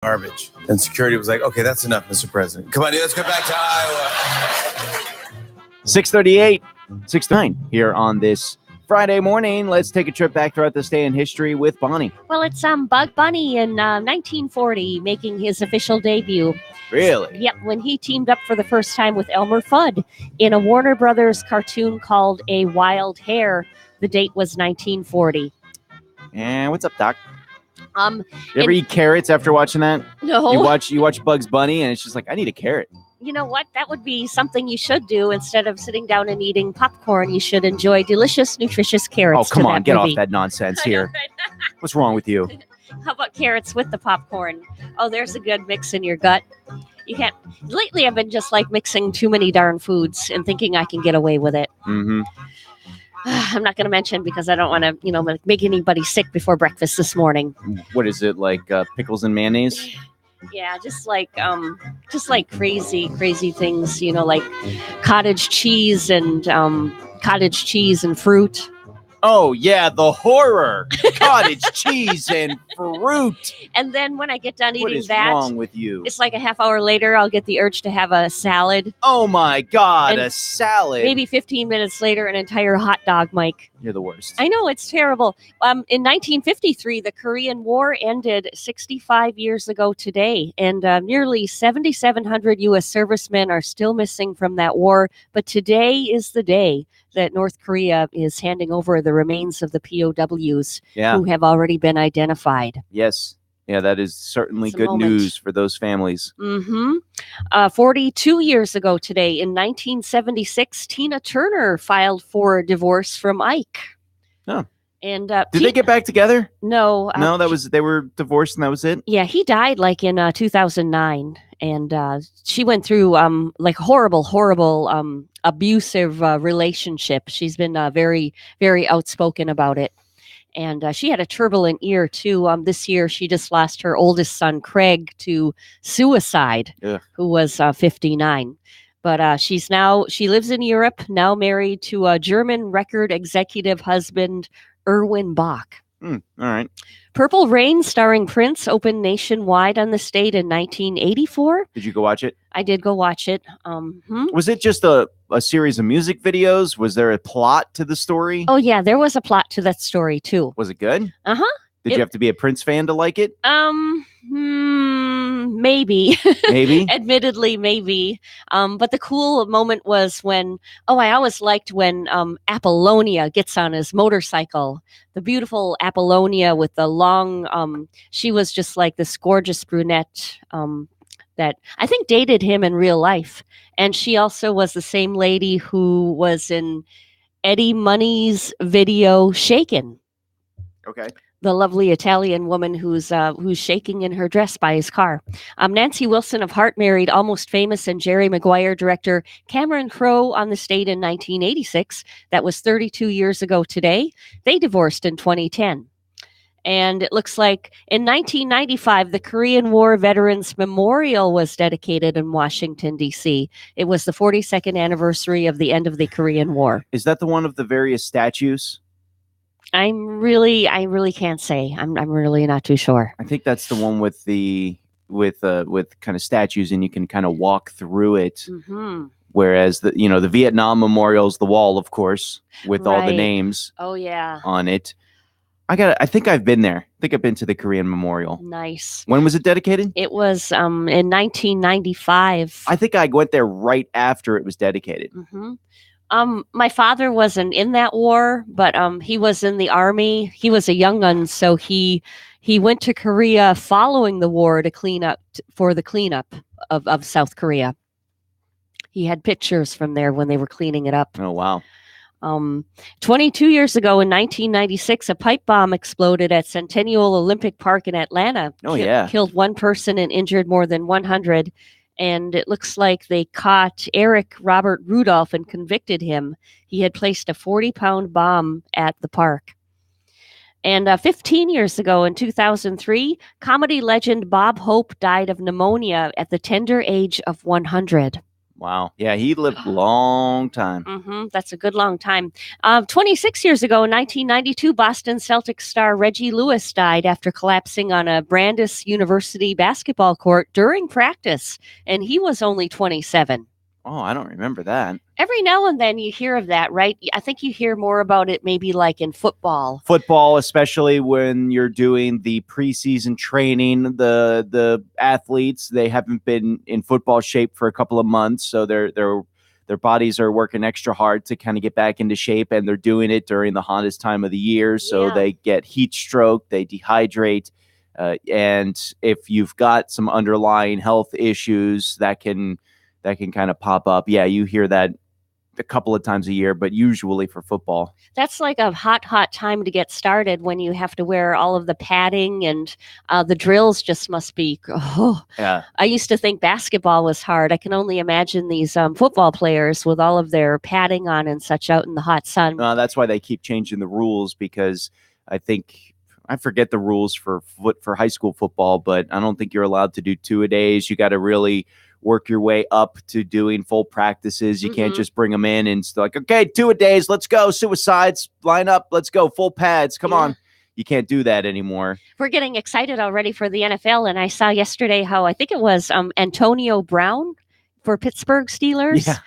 garbage. And security was like, okay, that's enough, Mr. President. Come on, dude, let's go back to Iowa. 6:38, 6:09 here on this Friday morning. Let's take a trip back throughout this day in history with Bonnie. Well, it's Bug Bunny in 1940 making his official debut. Really? Yep, when he teamed up for the first time with Elmer Fudd in a Warner Brothers cartoon called A Wild Hare. The date was 1940. And what's up, Doc? You ever eat carrots after watching that? No. You watch Bugs Bunny, and it's just like, I need a carrot. You know what? That would be something you should do instead of sitting down and eating popcorn. You should enjoy delicious, nutritious carrots. Oh, come on, get movie. off that nonsense here. What's wrong with you? How about carrots with the popcorn? Oh, there's a good mix in your gut. You can't. Lately, I've been just like mixing too many darn foods and thinking I can get away with it. Mm-hmm. I'm not going to mention because I don't want to, make anybody sick before breakfast this morning. What is it, like pickles and mayonnaise? Yeah, just like crazy things, like cottage cheese and fruit. Oh, yeah, the horror. Cottage cheese and fruit. And then when I get done eating what is that, wrong with you? It's like a half hour later, I'll get the urge to have a salad. Oh, my God, And a salad. Maybe 15 minutes later, an entire hot dog, Mike. You're the worst. I know, it's terrible. In 1953, the Korean War ended 65 years ago today, and nearly 7,700 U.S. servicemen are still missing from that war. But today is the day that North Korea is handing over the remains of the POWs who have already been identified. Yes. Yeah, that is certainly It's a good moment. news for those families. Mm-hmm. 42 years ago today, in 1976, Tina Turner filed for divorce from Ike. Oh. And Did they get back together? No. No, they were divorced and that was it? Yeah, he died like in 2009. And she went through like horrible, abusive relationship. She's been very, very outspoken about it. And she had a turbulent year, too. This year, she just lost her oldest son, Craig, to suicide, who was 59. But she lives in Europe, now married to a German record executive husband, Erwin Bach. All right. Purple Rain, starring Prince, opened nationwide on the state in 1984. Did you go watch it? I did go watch it. Was it just a series of music videos? Was there a plot to the story? Oh, yeah, there was a plot to that story, too. Was it good? Uh-huh. Did you have to be a Prince fan to like it? Maybe. Maybe? Admittedly, maybe. But the cool moment was when, I always liked when Apollonia gets on his motorcycle. The beautiful Apollonia with the long, she was just like this gorgeous brunette that I think dated him in real life. And she also was the same lady who was in Eddie Money's video Shaken. Okay. The lovely Italian woman who's shaking in her dress by his car. Nancy Wilson of Heart married Almost Famous and Jerry Maguire director Cameron Crowe on the state in 1986. That was 32 years ago today. They divorced in 2010. And it looks like in 1995, the Korean War Veterans Memorial was dedicated in Washington, D.C. It was the 42nd anniversary of the end of the Korean War. Is that the one of the various statues? I really can't say. I'm really not too sure. I think that's the one with kind of statues, and you can kind of walk through it. Mm-hmm. Whereas the Vietnam Memorial's the wall, of course, with all the names. Oh yeah. On it. I think I've been there. I think I've been to the Korean Memorial. Nice. When was it dedicated? It was in 1995. I think I went there right after it was dedicated. Mm-hmm. My father wasn't in that war, but he was in the army. He was a young un, so he went to Korea following the war to clean up for the cleanup of South Korea. He had pictures from there when they were cleaning it up. Oh wow. 22 years ago in 1996, a pipe bomb exploded at Centennial Olympic Park in Atlanta. Killed one person and injured more than 100. And it looks like they caught Eric Robert Rudolph and convicted him. He had placed a 40-pound bomb at the park. And 15 years ago in 2003, comedy legend Bob Hope died of pneumonia at the tender age of 100. Wow. Yeah, he lived a long time. That's a good long time. 26 years ago, in 1992, Boston Celtics star Reggie Lewis died after collapsing on a Brandeis University basketball court during practice, and he was only 27. Oh, I don't remember that. Every now and then you hear of that, right? I think you hear more about it maybe like in football. Football, especially when you're doing the preseason training, the athletes, they haven't been in football shape for a couple of months, so their bodies are working extra hard to kind of get back into shape, and they're doing it during the hottest time of the year, so Yeah. they get heat stroke, they dehydrate, and if you've got some underlying health issues that can kind of pop up. Yeah, you hear that a couple of times a year, but usually for football. That's like a hot time to get started when you have to wear all of the padding and the drills just must be. Oh, Yeah. I used to think basketball was hard. I can only imagine these football players with all of their padding on and such out in the hot sun. That's why they keep changing the rules, because I forget the rules for high school football, but I don't think you're allowed to do 2-a-days. You got to really work your way up to doing full practices. You can't just bring them in and it's like, okay, 2-a-days, let's go. Suicides, line up, let's go. Full pads, come on. You can't do that anymore. We're getting excited already for the NFL, and I saw yesterday how I think it was Antonio Brown for Pittsburgh Steelers. Yeah.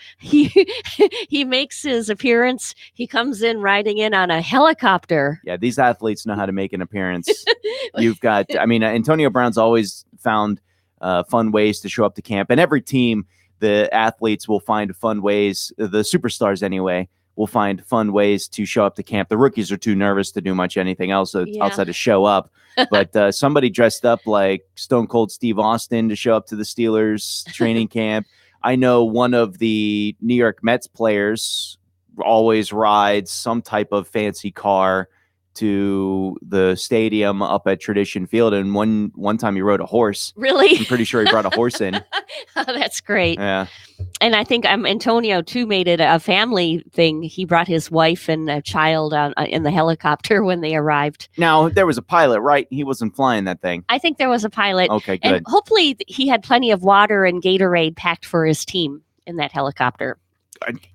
He makes his appearance. He comes in riding in on a helicopter. Yeah, these athletes know how to make an appearance. You've got, Antonio Brown's always found fun ways to show up to camp, and every team, the athletes will find fun ways, the superstars anyway, will find fun ways to show up to camp. The rookies are too nervous to do much anything else outside of show up. But somebody dressed up like Stone Cold Steve Austin to show up to the Steelers training camp. I know one of the New York Mets players always rides some type of fancy car to the stadium up at Tradition Field, and one time he rode a horse. Really? I'm pretty sure he brought a horse in. Oh, that's great. Yeah. And I think Antonio too made it a family thing. He brought his wife and a child on in the helicopter when they arrived. Now there was a pilot, right? He wasn't flying that thing. I think there was a pilot. Okay, good. And hopefully he had plenty of water and Gatorade packed for his team in that helicopter.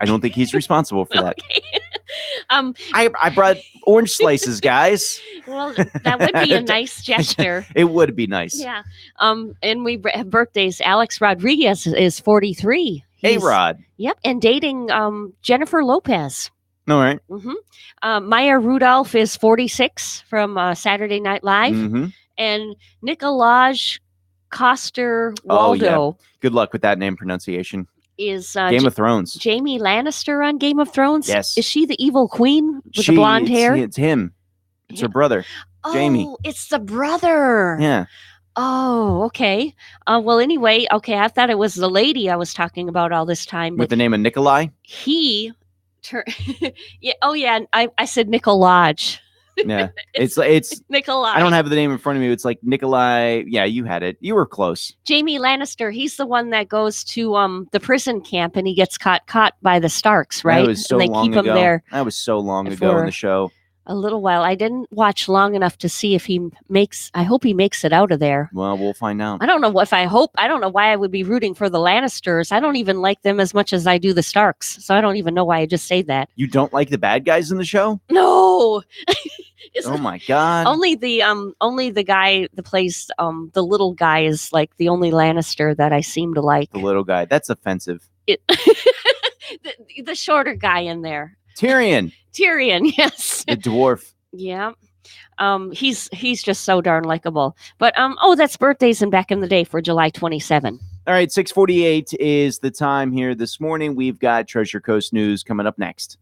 I don't think he's responsible for that. Okay. I brought orange slices, guys. Well, that would be a nice gesture. It would be nice. Yeah. And we have birthdays. Alex Rodriguez is 43. A-Rod. Yep. And dating Jennifer Lopez. All right. Maya Rudolph is 46 from Saturday Night Live. And Nicolaj Coster-Waldau. Good luck with that name pronunciation. Is Game of Thrones. Jamie Lannister on Game of Thrones? Yes. Is she the evil queen with the blonde hair? It's him. It's her brother, Jamie. Oh, it's the brother. Yeah. Oh, okay. Well, anyway, okay. I thought it was the lady I was talking about all this time. With the name of Nikolai? Yeah. Oh, yeah. I said Nicolaj. Yeah. It's Nikolai. I don't have the name in front of me. It's like Nikolai. Yeah, you had it. You were close. Jamie Lannister. He's the one that goes to the prison camp and he gets caught by the Starks, right? That was so and they long keep ago. him there. That was so long ago in the show. A little while. I didn't watch long enough to see if I hope he makes it out of there. Well, we'll find out. I don't know I don't know why I would be rooting for the Lannisters. I don't even like them as much as I do the Starks. So I don't even know why I just say that. You don't like the bad guys in the show? No. Oh my God. Only the guy that plays the little guy is like the only Lannister that I seem to like. The little guy. That's offensive. The shorter guy in there. Tyrion, yes. the dwarf. Yeah. He's just so darn likable. But that's birthdays and back in the day for July 27. All right, 6:48 is the time here this morning. We've got Treasure Coast News coming up next.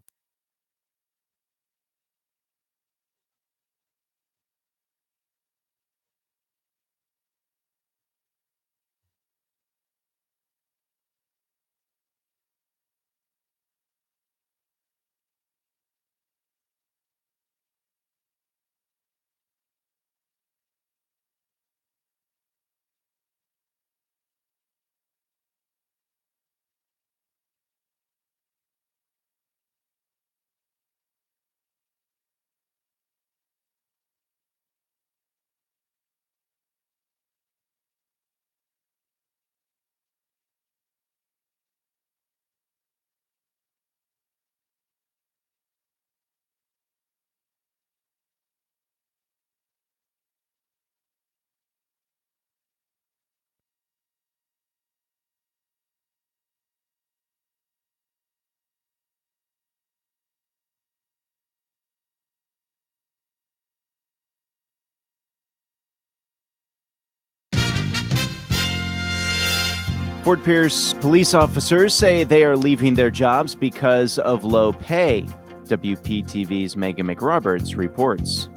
Fort Pierce police officers say they are leaving their jobs because of low pay. WPTV's Megan McRoberts reports.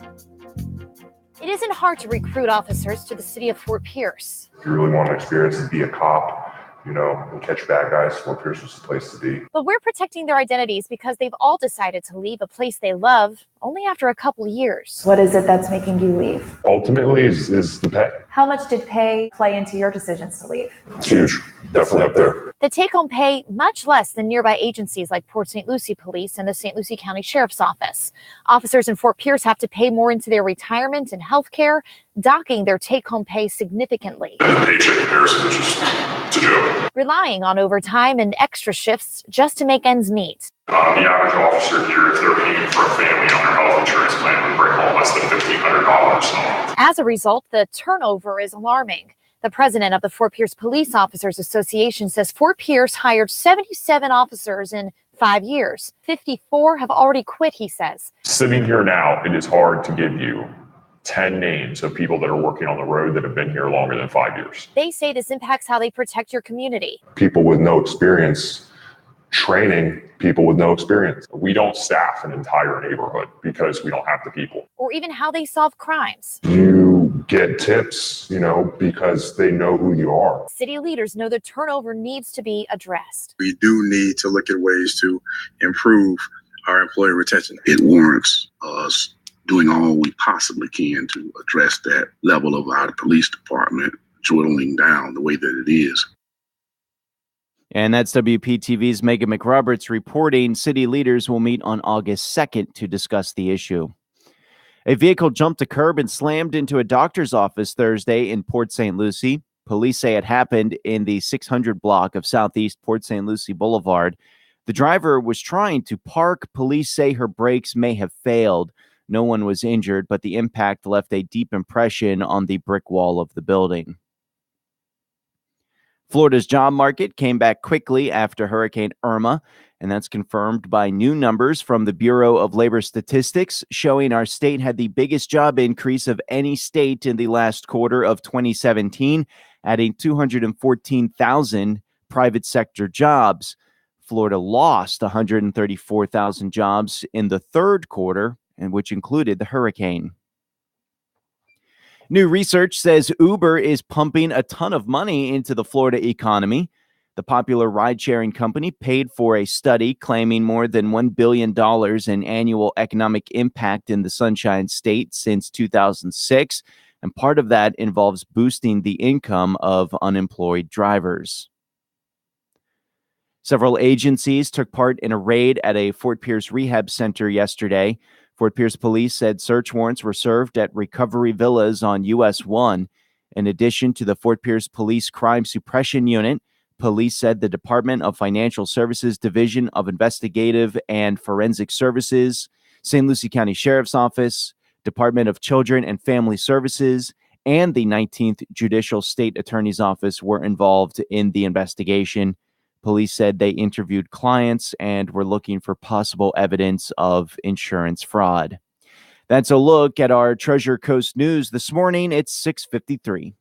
It isn't hard to recruit officers to the city of Fort Pierce. If you really want to experience and be a cop, and catch bad guys, Fort Pierce was the place to be. But we're protecting their identities because they've all decided to leave a place they love only after a couple years. What is it that's making you leave? Ultimately is the pay. How much did pay play into your decisions to leave? It's huge. Definitely up there. The take-home pay much less than nearby agencies like Port St. Lucie Police and the St. Lucie County Sheriff's Office. Officers in Fort Pierce have to pay more into their retirement and health care, docking their take-home pay significantly. And paycheck comparison is just a joke. Relying on overtime and extra shifts just to make ends meet. The average officer here, if they're paying for a family on their health insurance plan, would bring home less than $1,500. As a result, the turnover is alarming. The president of the Fort Pierce Police Officers Association says Fort Pierce hired 77 officers in 5 years. 54 have already quit, he says. Sitting here now, it is hard to give you 10 names of people that are working on the road that have been here longer than 5 years. They say this impacts how they protect your community. People with no experience training people with no experience. We don't staff an entire neighborhood because we don't have the people. Or even how they solve crimes. You get tips, because they know who you are. City leaders know the turnover needs to be addressed. We do need to look at ways to improve our employee retention. It warrants us doing all we possibly can to address that level of our police department dwindling down the way that it is. And that's WPTV's Megan McRoberts reporting. City leaders will meet on August 2nd to discuss the issue. A vehicle jumped a curb and slammed into a doctor's office Thursday in Port St. Lucie. Police say it happened in the 600 block of Southeast Port St. Lucie Boulevard. The driver was trying to park. Police say her brakes may have failed. No one was injured, but the impact left a deep impression on the brick wall of the building. Florida's job market came back quickly after Hurricane Irma, and that's confirmed by new numbers from the Bureau of Labor Statistics, showing our state had the biggest job increase of any state in the last quarter of 2017, adding 214,000 private sector jobs. Florida lost 134,000 jobs in the third quarter, and which included the hurricane. New research says Uber is pumping a ton of money into the Florida economy. The popular ride-sharing company paid for a study claiming more than $1 billion in annual economic impact in the Sunshine State since 2006, and part of that involves boosting the income of unemployed drivers. Several agencies took part in a raid at a Fort Pierce rehab center yesterday. Fort Pierce police said search warrants were served at Recovery Villas on US 1. In addition to the Fort Pierce Police Crime Suppression Unit, police said the Department of Financial Services Division of Investigative and Forensic Services, St. Lucie County Sheriff's Office, Department of Children and Family Services, and the 19th Judicial State Attorney's Office were involved in the investigation. Police said they interviewed clients and were looking for possible evidence of insurance fraud. That's a look at our Treasure Coast news this morning. It's 6:53.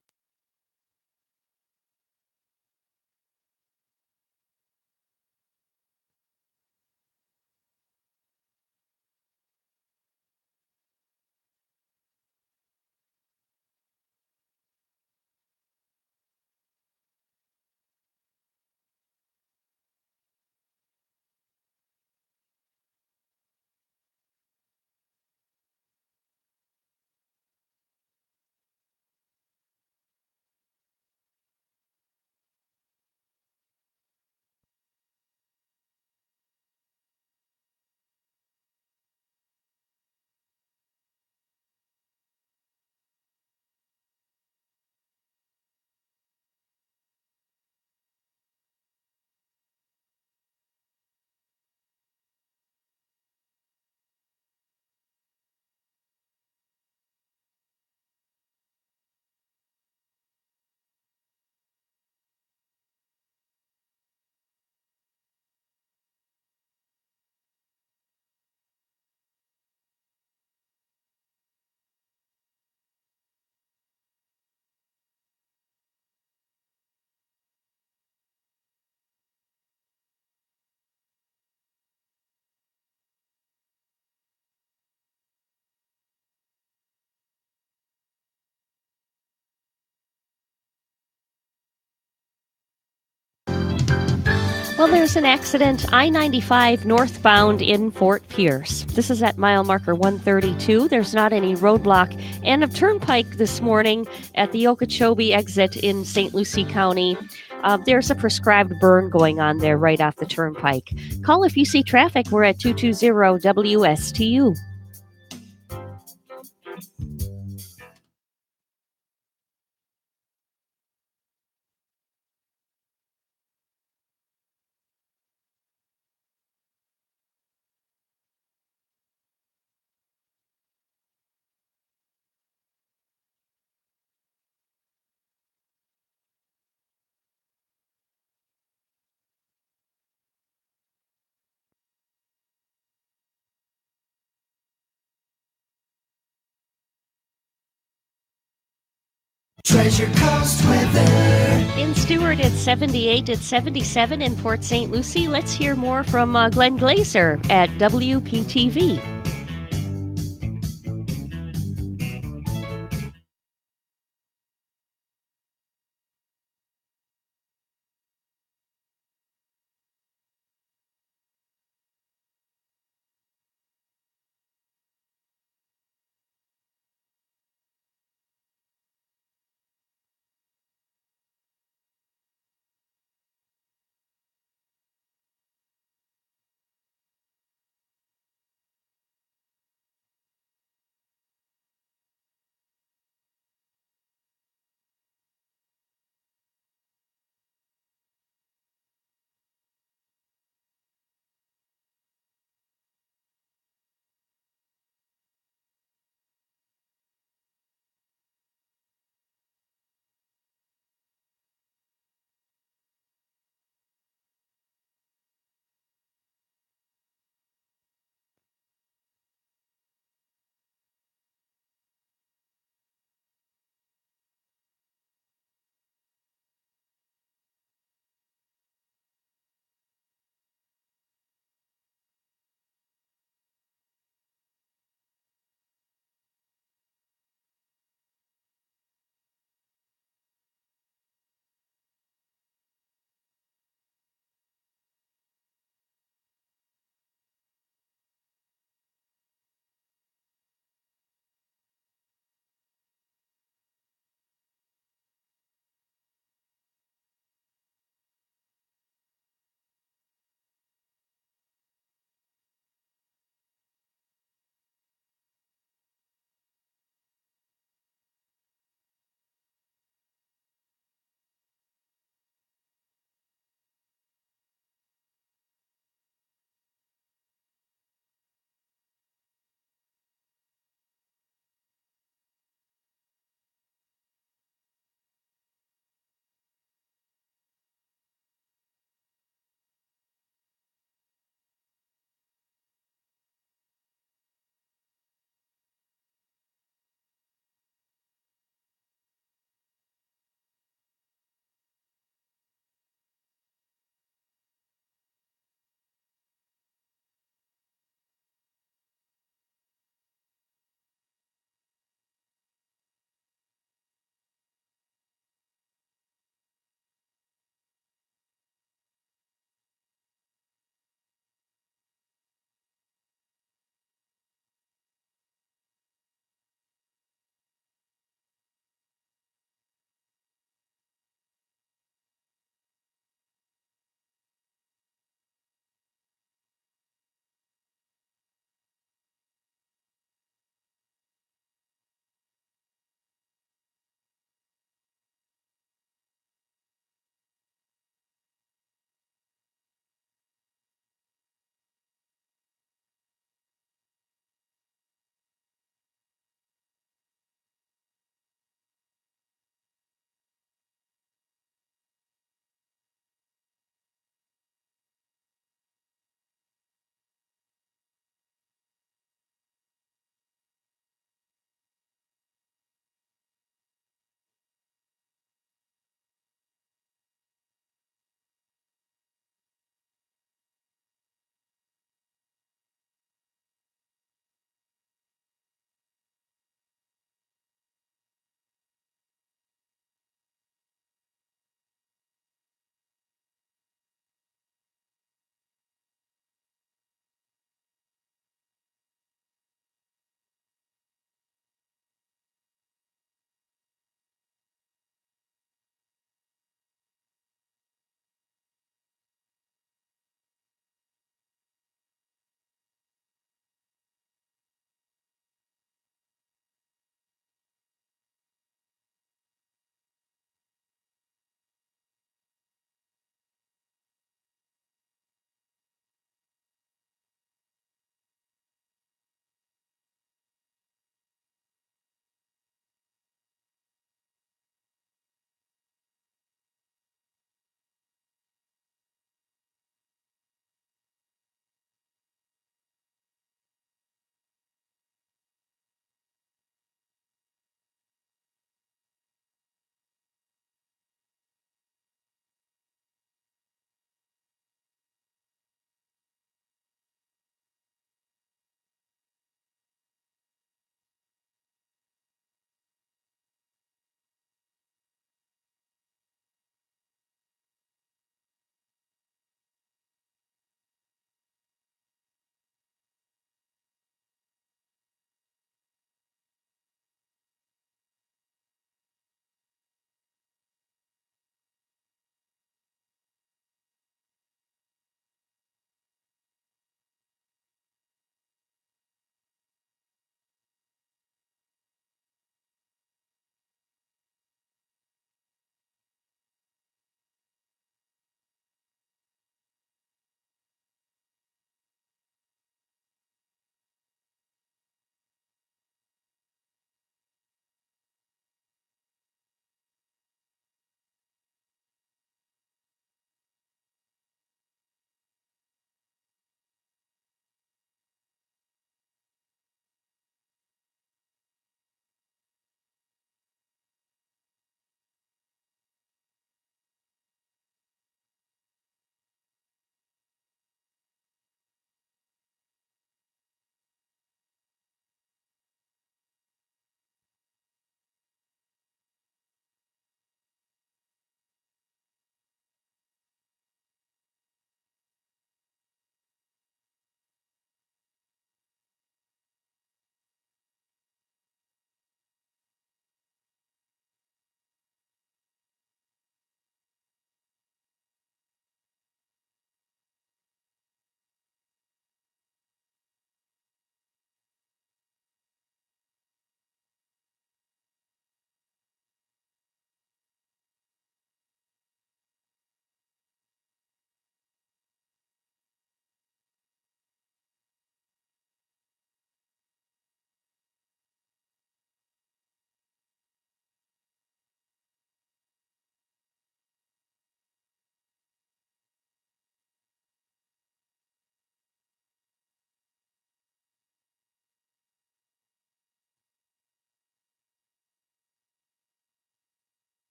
Well, there's an accident, I-95 northbound in Fort Pierce. This is at mile marker 132. There's not any roadblock. And a turnpike this morning at the Okeechobee exit in St. Lucie County. There's a prescribed burn going on there right off the turnpike. Call if you see traffic. We're at 220-WSTU. Treasure Coast weather. In Stewart, it's 78. It's 77 in Port St. Lucie. Let's hear more from Glenn Glazer at WPTV.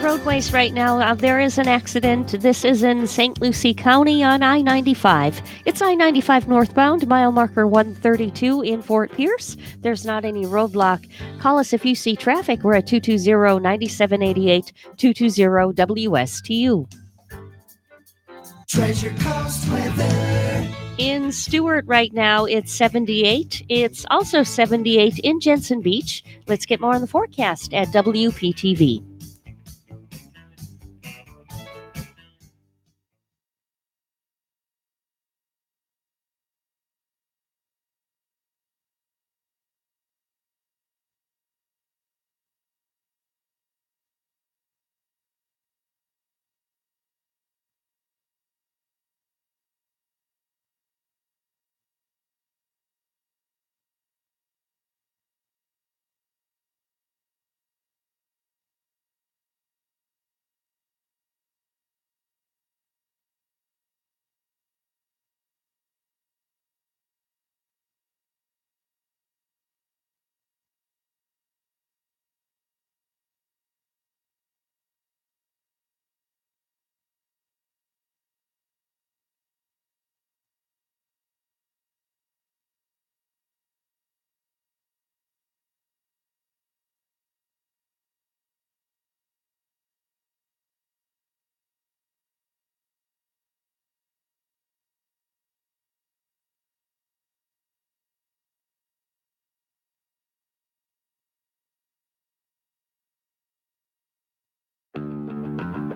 roadways right now. There is an accident. This is in St. Lucie County on I-95. It's I-95 northbound, mile marker 132 in Fort Pierce. There's not any roadblock. Call us if you see traffic. We're at 220-9788, 220-WSTU. Treasure Coast weather. In Stewart right now, it's 78. It's also 78 in Jensen Beach. Let's get more on the forecast at WPTV.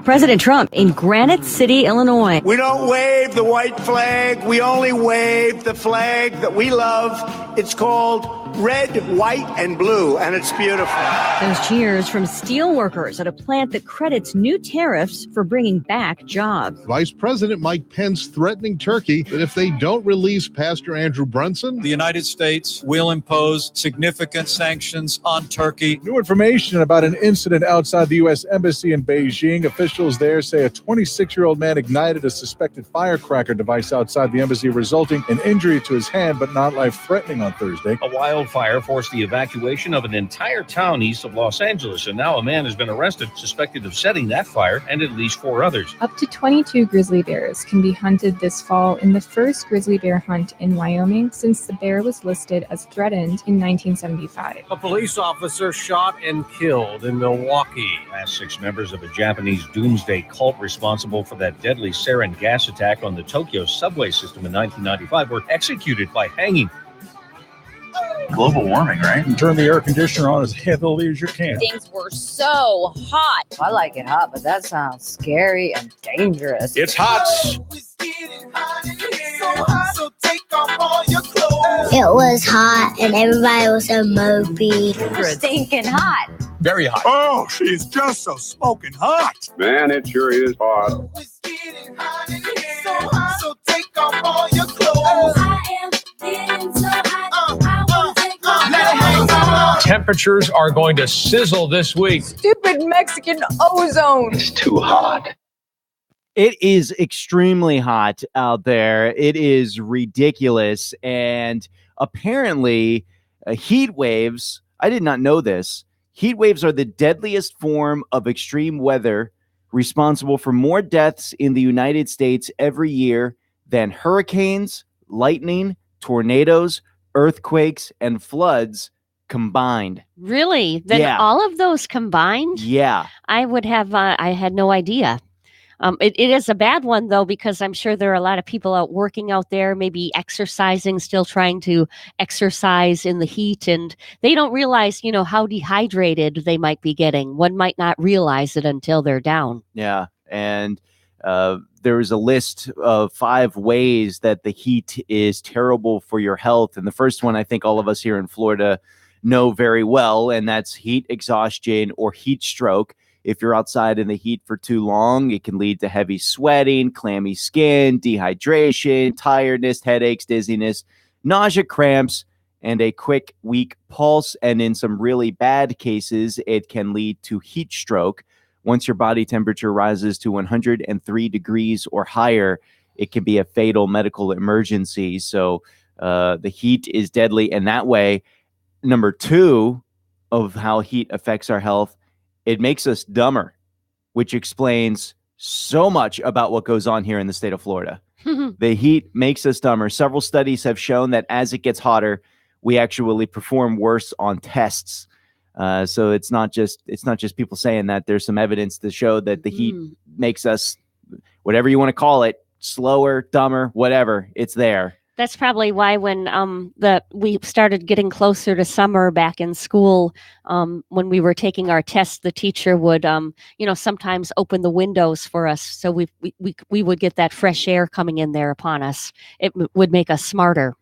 President Trump in Granite City, Illinois. We don't wave the white flag. We only wave the flag that we love. It's called red, white, and blue, and it's beautiful. Those cheers from steel workers at a plant that credits new tariffs for bringing back jobs. Vice President Mike Pence threatening Turkey that if they don't release Pastor Andrew Brunson, the United States will impose significant sanctions on Turkey. New information about an incident outside the U.S. Embassy in Beijing. Officials there say a 26-year-old man ignited a suspected firecracker device outside the embassy, resulting in injury to his hand, but not life-threatening on Thursday. A wildfire forced the evacuation of an entire town east of Los Angeles, and now a man has been arrested suspected of setting that fire and at least 4 others. Up to 22 grizzly bears can be hunted this fall in the first grizzly bear hunt in Wyoming since the bear was listed as threatened in 1975. A police officer shot and killed in Milwaukee. Last 6 members of a Japanese doomsday cult responsible for that deadly sarin gas attack on the Tokyo subway system in 1995 were executed by hanging. Global warming, right? You turn the air conditioner on as heavily as you can. Things were so hot. I like it hot, but that sounds scary and dangerous. It's hot. It was hot and everybody was so mopey. Stinking hot. Very hot. Oh, she's just so smoking hot. Man, it sure is hot. So take off all your clothes. I am getting so hot. Temperatures are going to sizzle this week. Stupid Mexican ozone. It's too hot. It is extremely hot out there. It is ridiculous. And apparently, heat waves, I did not know this. Heat waves are the deadliest form of extreme weather, responsible for more deaths in the United States every year than hurricanes, lightning, tornadoes, earthquakes, and floods combined. Really? Then all of those combined? Yeah. I would have, I had no idea. It is a bad one, though, because I'm sure there are a lot of people out working out there, maybe exercising, still trying to exercise in the heat, and they don't realize, how dehydrated they might be getting. One might not realize it until they're down. Yeah. And there is a list of 5 ways that the heat is terrible for your health. And the first one, I think all of us here in Florida know very well, and that's heat exhaustion or heat stroke. If you're outside in the heat for too long, it can lead to heavy sweating, clammy skin, dehydration, tiredness, headaches, dizziness, nausea, cramps, and a quick, weak pulse. And in some really bad cases, it can lead to heat stroke. Once your body temperature rises to 103 degrees or higher, it can be a fatal medical emergency. So the heat is deadly in that way. Number 2 of how heat affects our health, it makes us dumber. which explains so much about what goes on here in the state of Florida. The heat makes us dumber. Several studies have shown that as it gets hotter, we actually perform worse on tests. So it's not just people saying that. There's some evidence to show that the heat makes us, whatever you want to call it, slower, dumber, whatever. It's there. That's probably why when we started getting closer to summer back in school, when we were taking our tests, the teacher would sometimes open the windows for us, so we would get that fresh air coming in there upon us. It would make us smarter.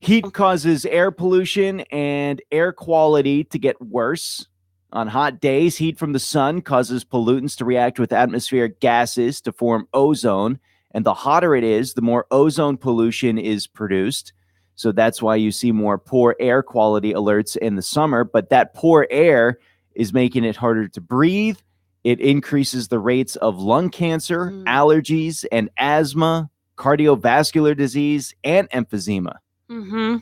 Heat causes air pollution and air quality to get worse. On hot days, heat from the sun causes pollutants to react with atmospheric gases to form ozone. And the hotter it is, the more ozone pollution is produced. So that's why you see more poor air quality alerts in the summer. But that poor air is making it harder to breathe. It increases the rates of lung cancer, allergies, and asthma, cardiovascular disease, and emphysema. Mm-hmm.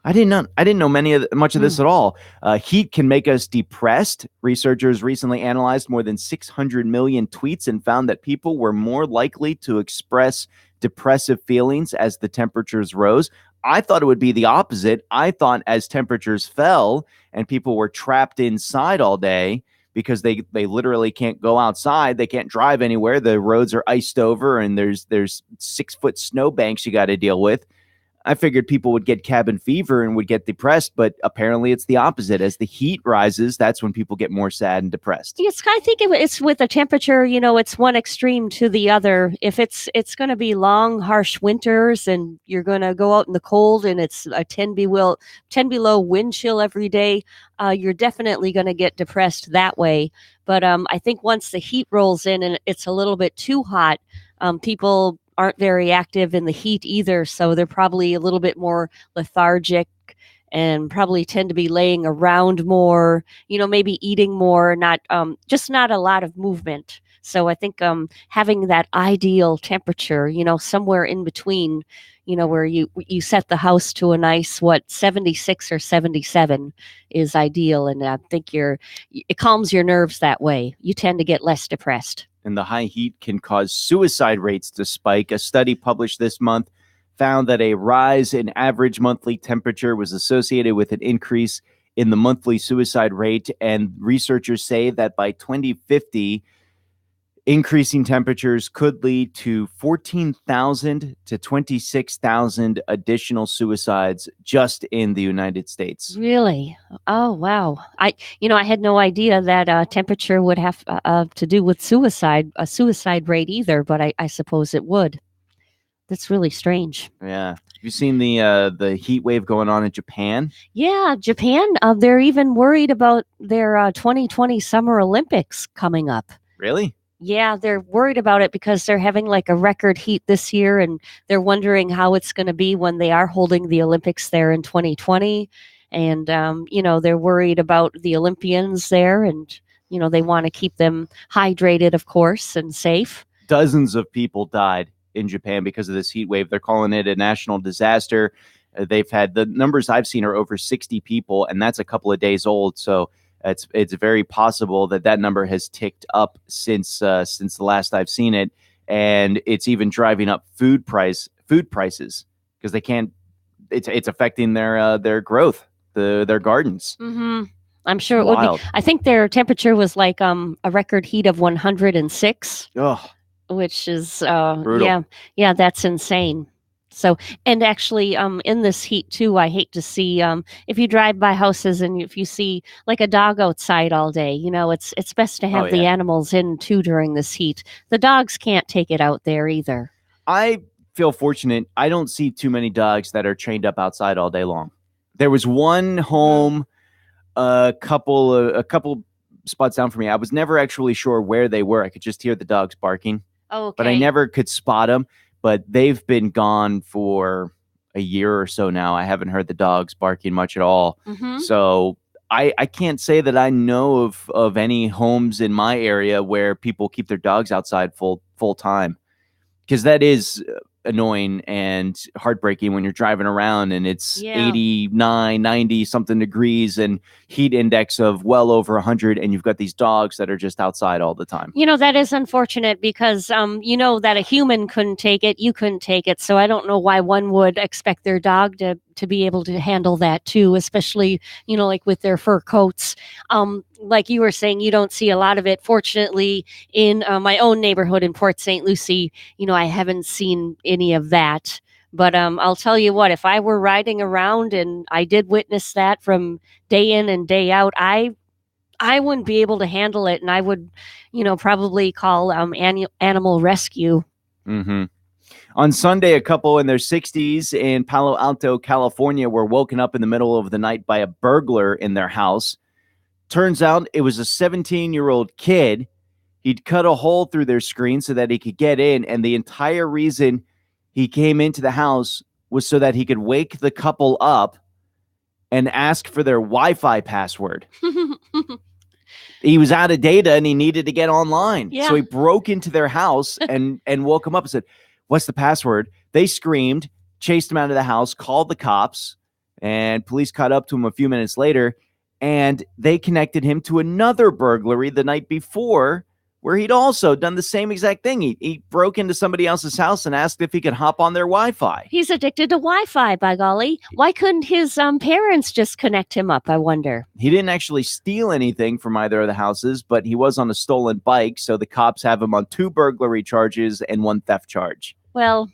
I didn't know much of this at all. Heat can make us depressed. Researchers recently analyzed more than 600 million tweets and found that people were more likely to express depressive feelings as the temperatures rose. I thought it would be the opposite. I thought as temperatures fell and people were trapped inside all day because they literally can't go outside. They can't drive anywhere. The roads are iced over and there's 6-foot snowbanks you got to deal with. I figured people would get cabin fever and would get depressed, but apparently it's the opposite. As the heat rises, that's when people get more sad and depressed. Yes, I think it's with the temperature, it's one extreme to the other. If it's going to be long, harsh winters and you're going to go out in the cold and it's a 10 below wind chill every day, you're definitely going to get depressed that way. But I think once the heat rolls in and it's a little bit too hot, people aren't very active in the heat either, so they're probably a little bit more lethargic and probably tend to be laying around more, maybe eating more, not a lot of movement. So I think having that ideal temperature, somewhere in between, where you set the house to a nice 76 or 77 is ideal, and I think it calms your nerves that way. You tend to get less depressed. And the high heat can cause suicide rates to spike. A study published this month found that a rise in average monthly temperature was associated with an increase in the monthly suicide rate. And researchers say that by 2050, increasing temperatures could lead to 14,000 to 26,000 additional suicides just in the United States. Really? Oh, wow. I had no idea that temperature would have to do with a suicide rate either, but I suppose it would. That's really strange. Yeah. Have you seen the heat wave going on in Japan? Yeah, Japan, they're even worried about their 2020 Summer Olympics coming up. Really? Yeah, they're worried about it because they're having like a record heat this year, and they're wondering how it's going to be when they are holding the Olympics there in 2020. And, they're worried about the Olympians there, and, they want to keep them hydrated, of course, and safe. Dozens of people died in Japan because of this heat wave. They're calling it a national disaster. They've had, the numbers I've seen are over 60 people, and that's a couple of days old. So it's very possible that number has ticked up since the last I've seen it, and it's even driving up food prices because they can't. It's affecting their growth, their gardens. Mm-hmm. I'm sure it would be. I think their temperature was like a record heat of 106, which is brutal. Yeah, that's insane. So, and actually, in this heat too, I hate to see, if you drive by houses and if you see like a dog outside all day, it's best to have the animals in too during this heat. The dogs can't take it out there either. I feel fortunate. I don't see too many dogs that are chained up outside all day long. There was one home, a couple spots down from me. I was never actually sure where they were. I could just hear the dogs barking. Oh, okay. But I never could spot them. But they've been gone for a year or so now. I haven't heard the dogs barking much at all. Mm-hmm. So I can't say that I know of any homes in my area where people keep their dogs outside full time, because that is annoying and heartbreaking when you're driving around and it's Yeah. 89, 90 something degrees and heat index of well over 100, and you've got these dogs that are just outside all the time. That is unfortunate because that a human couldn't take it, you couldn't take it. So I don't know why one would expect their dog to be able to handle that too, especially, like with their fur coats. Like you were saying, you don't see a lot of it. Fortunately, in my own neighborhood in Port St. Lucie, I haven't seen any of that. But I'll tell you what, if I were riding around and I did witness that from day in and day out, I wouldn't be able to handle it. And I would, probably call animal rescue. Mm-hmm. On Sunday, a couple in their 60s in Palo Alto, California, were woken up in the middle of the night by a burglar in their house. Turns out it was a 17-year-old kid. He'd cut a hole through their screen so that he could get in, and the entire reason he came into the house was so that he could wake the couple up and ask for their Wi-Fi password. He was out of data and he needed to get online. Yeah. So he broke into their house and woke them up and said, "What's the password?" They screamed, chased him out of the house, called the cops, and police caught up to him a few minutes later, and they connected him to another burglary the night before where he'd also done the same exact thing. He broke into somebody else's house and asked if he could hop on their Wi-Fi. He's addicted to Wi-Fi, by golly. Why couldn't his parents just connect him up, I wonder? He didn't actually steal anything from either of the houses, but he was on a stolen bike, so the cops have him on 2 burglary charges and 1 theft charge. Well,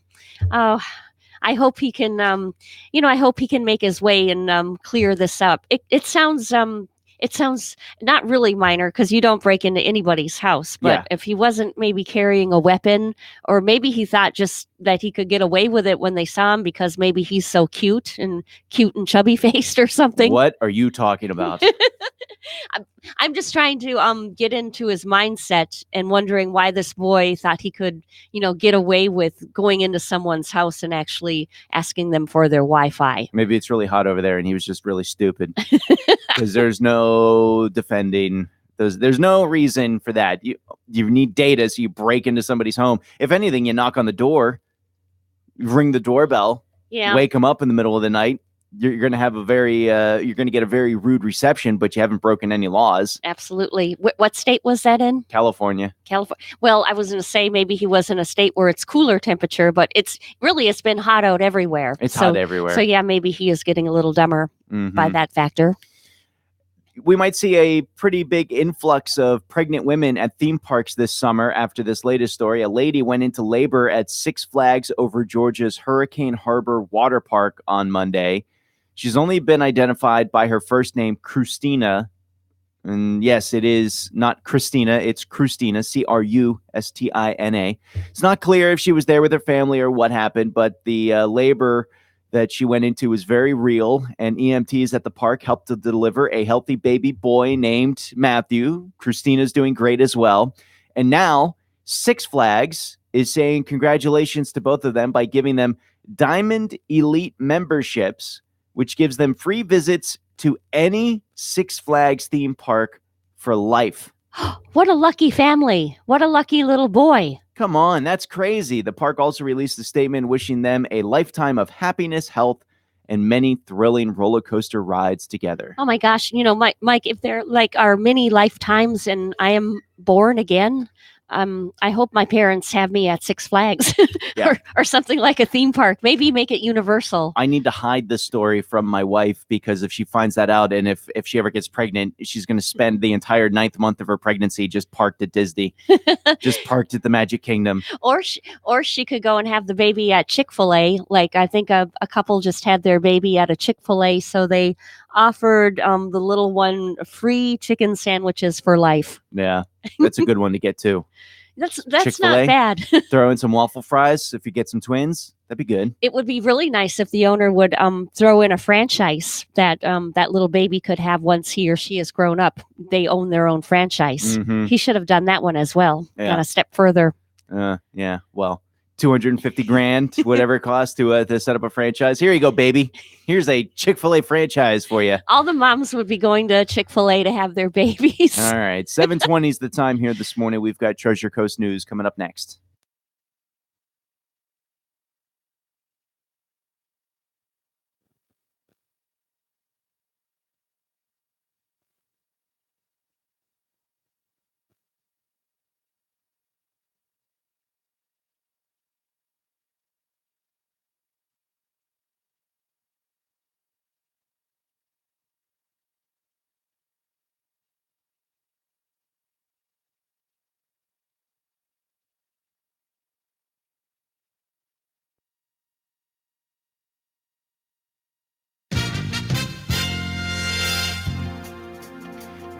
I hope he can, I hope he can make his way and clear this up. It sounds not really minor because you don't break into anybody's house. But Yeah. if he wasn't maybe carrying a weapon, or maybe he thought just that he could get away with it when they saw him because maybe he's so cute and chubby faced or something. What are you talking about? I'm just trying to get into his mindset and wondering why this boy thought he could, get away with going into someone's house and actually asking them for their Wi-Fi. Maybe it's really hot over there and he was just really stupid because there's no defending. There's no reason for that. You need data, so you break into somebody's home. If anything, you knock on the door, you ring the doorbell, wake them up in the middle of the night. You're going to have you're going to get a very rude reception, but you haven't broken any laws. Absolutely. What state was that in? California. Well, I was going to say maybe he was in a state where it's cooler temperature, but it's been hot out everywhere. It's hot everywhere. So yeah, maybe he is getting a little dumber by that factor. We might see a pretty big influx of pregnant women at theme parks this summer after this latest story. A lady went into labor at Six Flags over Georgia's Hurricane Harbor Water Park on Monday. She's only been identified by her first name, Krustina. And yes, it is not Christina, it's Krustina, Krustina. It's not clear if she was there with her family or what happened, but the labor that she went into was very real, and EMTs at the park helped to deliver a healthy baby boy named Matthew. Christina's doing great as well. And now Six Flags is saying congratulations to both of them by giving them Diamond Elite memberships, which gives them free visits to any Six Flags theme park for life. What a lucky family. What a lucky little boy. Come on, that's crazy. The park also released a statement wishing them a lifetime of happiness, health, and many thrilling roller coaster rides together. Oh my gosh. Mike, if they're like our mini lifetimes and I am born again, I hope my parents have me at Six Flags or something like a theme park. Maybe make it universal. I need to hide this story from my wife because if she finds that out and if she ever gets pregnant, she's going to spend the entire 9th month of her pregnancy just parked at Disney, just parked at the Magic Kingdom. Or she could go and have the baby at Chick-fil-A. Like I think a couple just had their baby at a Chick-fil-A, so they offered the little one free chicken sandwiches for life. Yeah, that's a good one to get too. That's Chick-fil-A, not bad. Throw in some waffle fries if you get some twins. That'd be good. It would be really nice if the owner would throw in a franchise that that little baby could have once he or she has grown up. They own their own franchise. Mhm. He should have done that one as well. Yeah. Gone a step further. Yeah. Well, $250,000, whatever it costs to set up a franchise. Here you go, baby. Here's a Chick-fil-A franchise for you. All the moms would be going to Chick-fil-A to have their babies. All right. 7:20 is the time here this morning. We've got Treasure Coast News coming up next.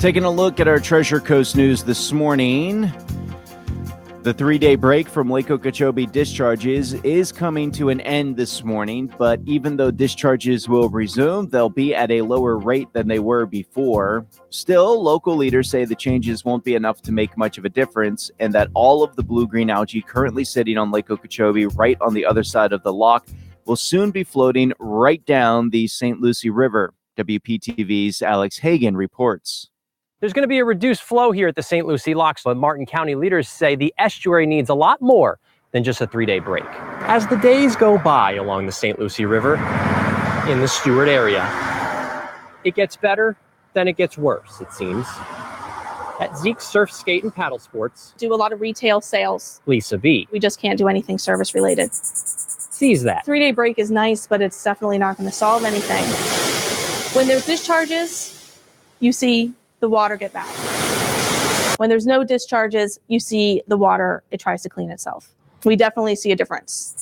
Taking a look at our Treasure Coast news this morning. The 3-day break from Lake Okeechobee discharges is coming to an end this morning, but even though discharges will resume, they'll be at a lower rate than they were before. Still, local leaders say the changes won't be enough to make much of a difference, and that all of the blue-green algae currently sitting on Lake Okeechobee right on the other side of the lock will soon be floating right down the St. Lucie River. WPTV's Alex Hagan reports. There's going to be a reduced flow here at the St. Lucie locks, but Martin County leaders say the estuary needs a lot more than just a 3-day break. As the days go by along the St. Lucie River in the Stewart area, it gets better, then it gets worse, it seems. At Zeke's Surf, Skate, and Paddle Sports, do a lot of retail sales. Lisa B. We just can't do anything service related. Sees that. 3-day break is nice, but it's definitely not going to solve anything. When there's discharges, you see the water get bad. When there's no discharges, you see the water, it tries to clean itself. We definitely see a difference.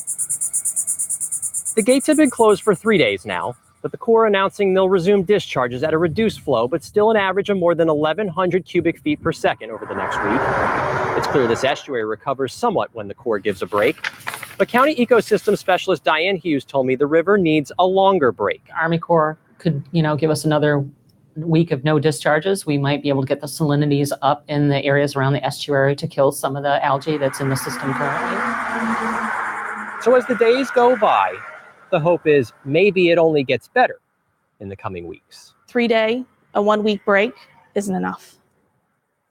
The gates have been closed for 3 days now, but the Corps announcing they'll resume discharges at a reduced flow, but still an average of more than 1,100 cubic feet per second over the next week. It's clear this estuary recovers somewhat when the Corps gives a break. But County Ecosystem Specialist Diane Hughes told me the river needs a longer break. Army Corps could, give us another week of no discharges. We might be able to get the salinities up in the areas around the estuary to kill some of the algae that's in the system currently. So as the days go by, the hope is maybe it only gets better in the coming weeks. 3-day, a 1-week break isn't enough.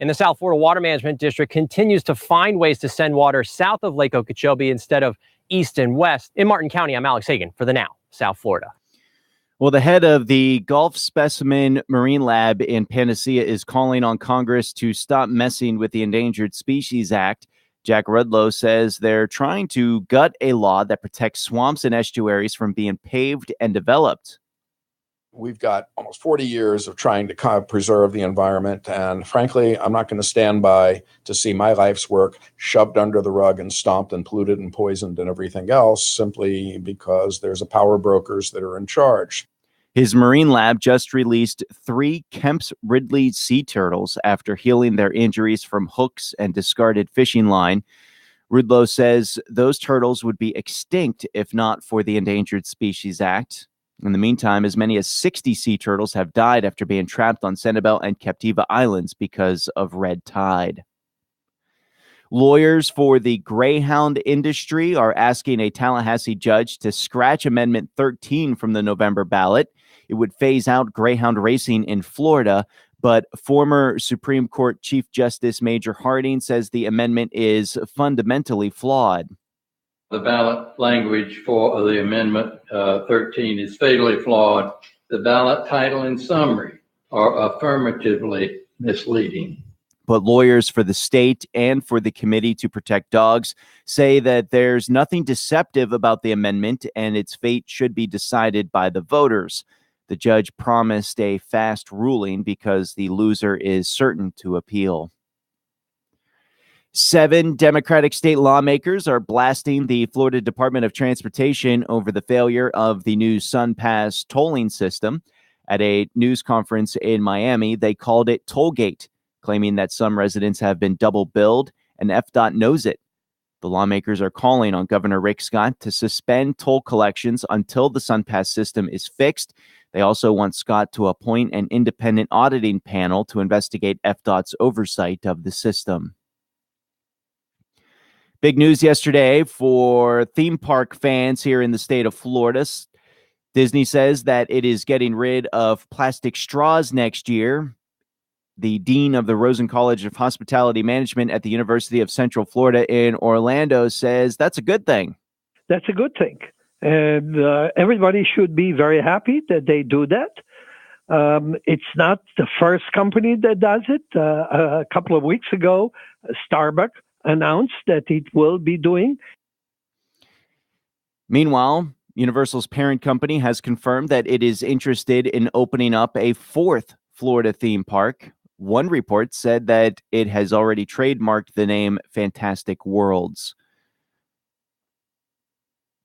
In the South Florida Water Management District continues to find ways to send water south of Lake Okeechobee instead of east and west. In Martin County, I'm Alex Hagan for The Now, South Florida. Well, the head of the Gulf Specimen Marine Lab in Panacea is calling on Congress to stop messing with the Endangered Species Act. Jack Rudlow says they're trying to gut a law that protects swamps and estuaries from being paved and developed. We've got almost 40 years of trying to kind of preserve the environment. And frankly, I'm not going to stand by to see my life's work shoved under the rug and stomped and polluted and poisoned and everything else simply because there's a power brokers that are in charge. His marine lab just released 3 Kemp's Ridley sea turtles after healing their injuries from hooks and discarded fishing line. Rudlow says those turtles would be extinct if not for the Endangered Species Act. In the meantime, as many as 60 sea turtles have died after being trapped on Sanibel and Captiva Islands because of red tide. Lawyers for the Greyhound industry are asking a Tallahassee judge to scratch Amendment 13 from the November ballot. It would phase out Greyhound racing in Florida, but former Supreme Court Chief Justice Major Harding says the amendment is fundamentally flawed. The ballot language for the Amendment 13 is fatally flawed. The ballot title and summary are affirmatively misleading. But lawyers for the state and for the Committee to Protect Dogs say that there's nothing deceptive about the amendment and its fate should be decided by the voters. The judge promised a fast ruling because the loser is certain to appeal. 7 Democratic state lawmakers are blasting the Florida Department of Transportation over the failure of the new SunPass tolling system. At a news conference in Miami, they called it Tollgate, claiming that some residents have been double billed and FDOT knows it. The lawmakers are calling on Governor Rick Scott to suspend toll collections until the SunPass system is fixed. They also want Scott to appoint an independent auditing panel to investigate FDOT's oversight of the system. Big news yesterday for theme park fans here in the state of Florida. Disney says that it is getting rid of plastic straws next year. The dean of the Rosen College of Hospitality Management at the University of Central Florida in Orlando says that's a good thing. That's a good thing. And everybody should be very happy that they do that. It's not the first company that does it. A couple of weeks ago, Starbucks announced that it will be doing. Meanwhile, Universal's parent company has confirmed that it is interested in opening up a 4th Florida theme park. One report said that it has already trademarked the name Fantastic Worlds.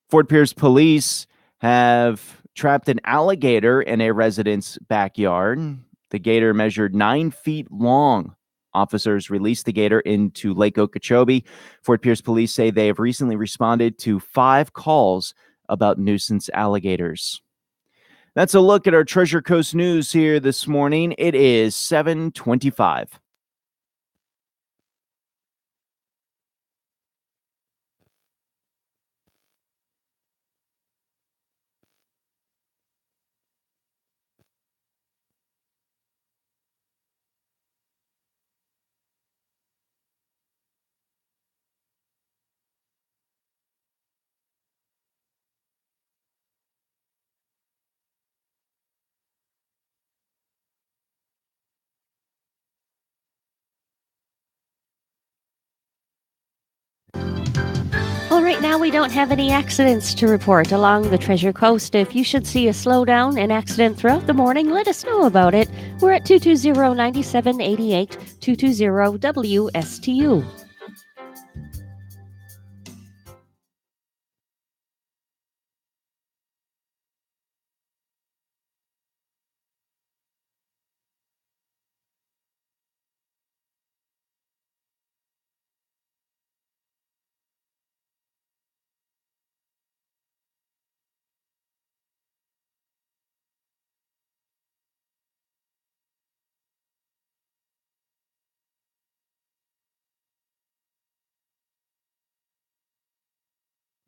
Fort Pierce police have trapped an alligator in a resident's backyard. The gator measured 9 feet long. Officers released the gator into Lake Okeechobee. Fort Pierce police say they have recently responded to 5 calls about nuisance alligators. That's a look at our Treasure Coast news here this morning. It is 7:25. Well, right now we don't have any accidents to report along the Treasure Coast. If you should see a slowdown, an accident throughout the morning, let us know about it. We're at 220-9788, 220-WSTU.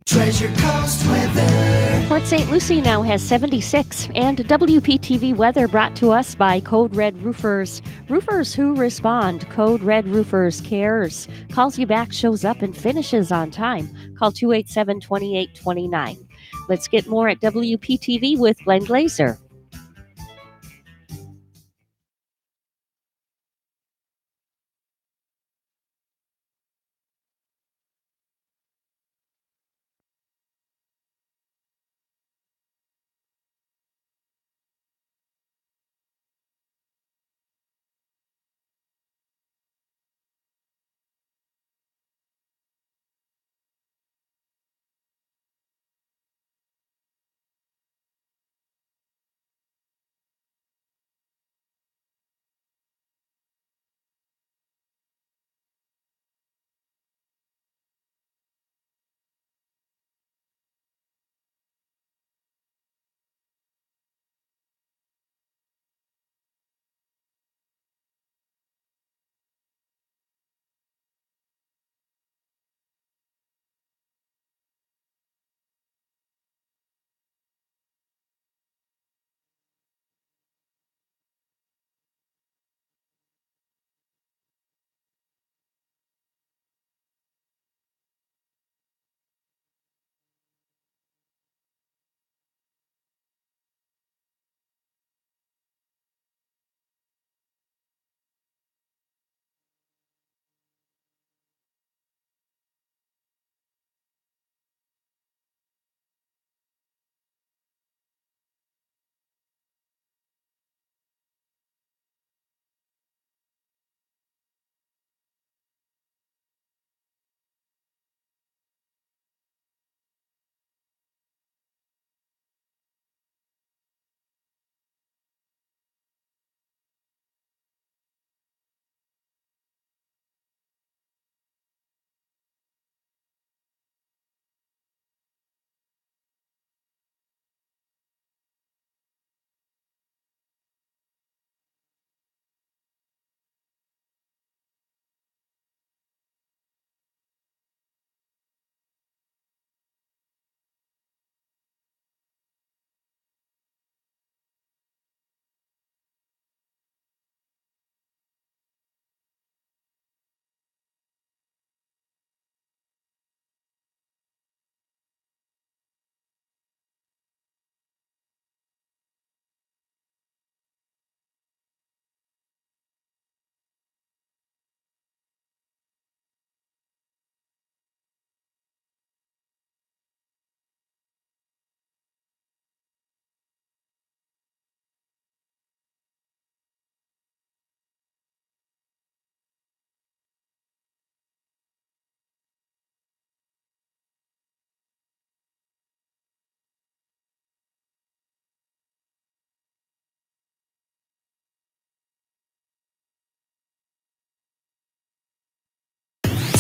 Treasure Coast weather. Port St. Lucie now has 76, and WPTV weather brought to us by Code Red Roofers. Roofers who respond. Code Red Roofers cares. Calls you back, shows up, and finishes on time. Call 287-2829. Let's get more at WPTV with Glenn Glazer.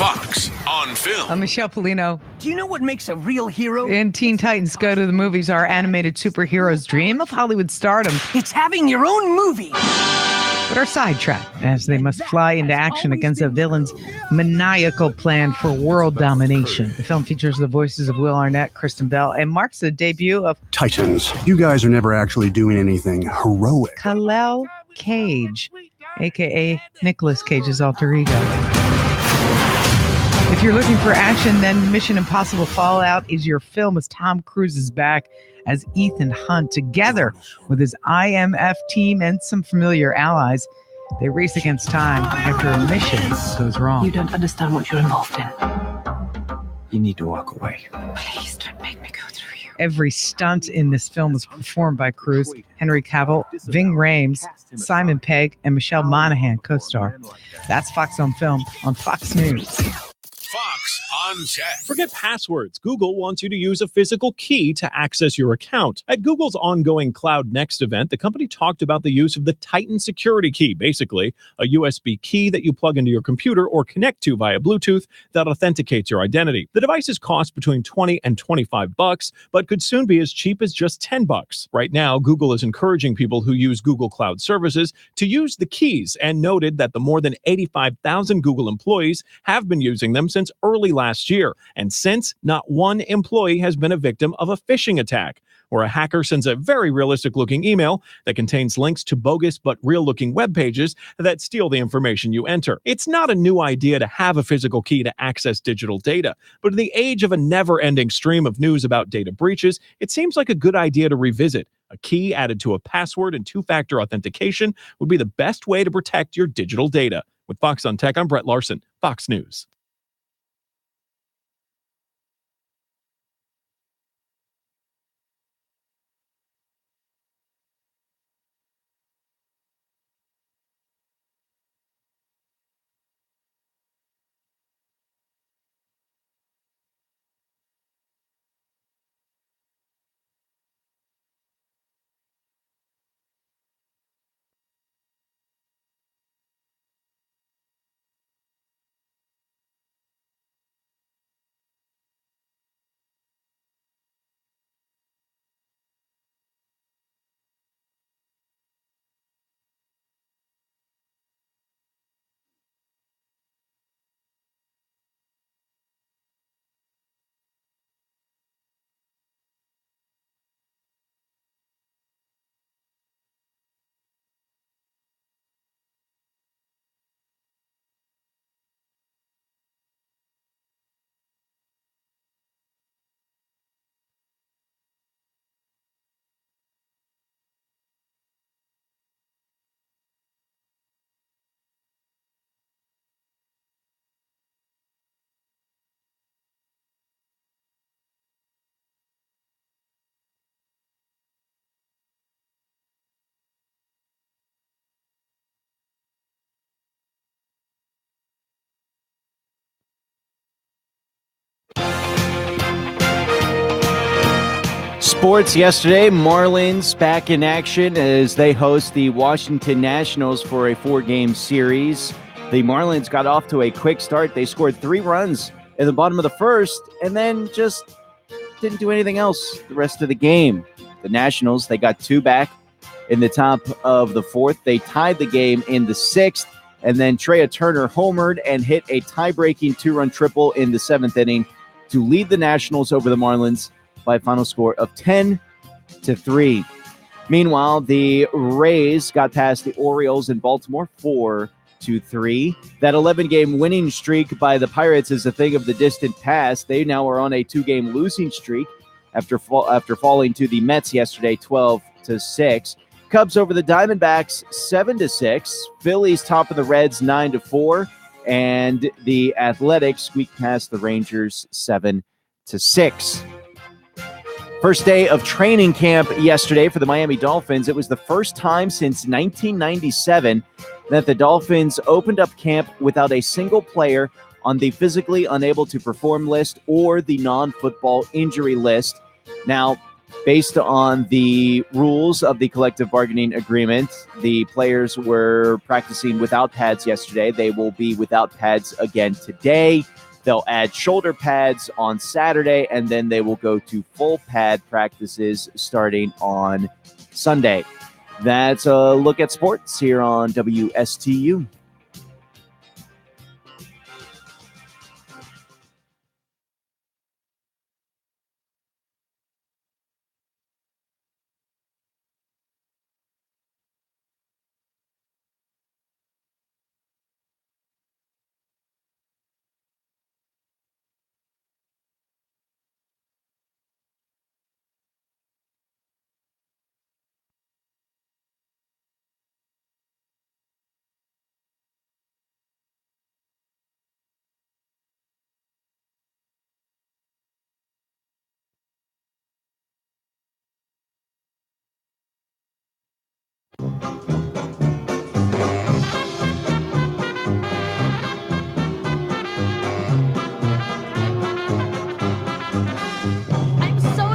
Fox on Film. I'm Michelle Polino. Do you know what makes a real hero? In Teen Titans Go to the Movies, our animated superheroes dream of Hollywood stardom. It's having your own movie. But are sidetracked as they must fly into action against a villain's maniacal plan for world domination. The film features the voices of Will Arnett, Kristen Bell, and marks the debut of Titans. You guys are never actually doing anything heroic. Kal-El Cage, a.k.a. Nicolas Cage's alter ego. If you're looking for action, then Mission Impossible Fallout is your film as Tom Cruise is back as Ethan Hunt. Together with his IMF team and some familiar allies, they race against time after a mission goes wrong. You don't understand what you're involved in. You need to walk away. Please don't make me go through you. Every stunt in this film was performed by Cruise. Henry Cavill, Ving Rhames, Simon Pegg, and Michelle Monaghan co-star. That's Fox on Film on Fox News. Fox on Tech. Forget passwords. Google wants you to use a physical key to access your account. At Google's ongoing Cloud Next event, the company talked about the use of the Titan security key, basically a USB key that you plug into your computer or connect to via Bluetooth that authenticates your identity. The devices cost between $20 and $25, but could soon be as cheap as just $10. Right now, Google is encouraging people who use Google Cloud services to use the keys and noted that the more than 85,000 Google employees have been using them since early last year. And since, not one employee has been a victim of a phishing attack, where a hacker sends a very realistic-looking email that contains links to bogus but real-looking web pages that steal the information you enter. It's not a new idea to have a physical key to access digital data, but in the age of a never-ending stream of news about data breaches, it seems like a good idea to revisit. A key added to a password and two-factor authentication would be the best way to protect your digital data. With Fox on Tech, I'm Brett Larson, Fox News. Sports yesterday, Marlins back in action as they host the Washington Nationals for a 4-game series. The Marlins got off to a quick start. They scored 3 runs in the bottom of the first and then just didn't do anything else the rest of the game. The Nationals, they got 2 back in the top of the 4th. They tied the game in the 6th, and then Trea Turner homered and hit a tie-breaking 2-run triple in the 7th inning to lead the Nationals over the Marlins by a final score of 10-3. Meanwhile, the Rays got past the Orioles in Baltimore 4-3. That 11-game winning streak by the Pirates is a thing of the distant past. They now are on a 2-game losing streak after falling to the Mets yesterday 12-6. Cubs over the Diamondbacks 7-6. Phillies top of the Reds 9-4. And the Athletics squeaked past the Rangers 7-6. First day of training camp yesterday for the Miami Dolphins. It was the first time since 1997 that the Dolphins opened up camp without a single player on the physically unable to perform list or the non-football injury list. Now, Based on the rules of the collective bargaining agreement, the players were practicing without pads yesterday. They will be without pads again today. They'll add shoulder pads on Saturday, and then they will go to full pad practices starting on Sunday. That's a look at sports here on WSTU.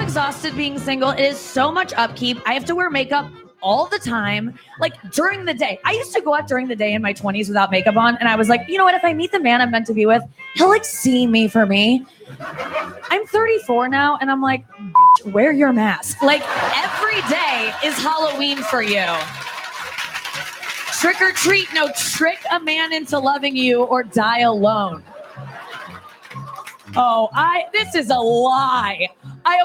Exhausted being single. It is so much upkeep. I have to wear makeup all the time, like during the day. I used to go out during the day in my 20s without makeup on, and I was like, you know what? If I meet the man I'm meant to be with, he'll like see me for me. I'm 34 now, and I'm like, wear your mask. Like every day is Halloween for you. Trick or treat. No, trick a man into loving you or die alone. Oh, this is a lie.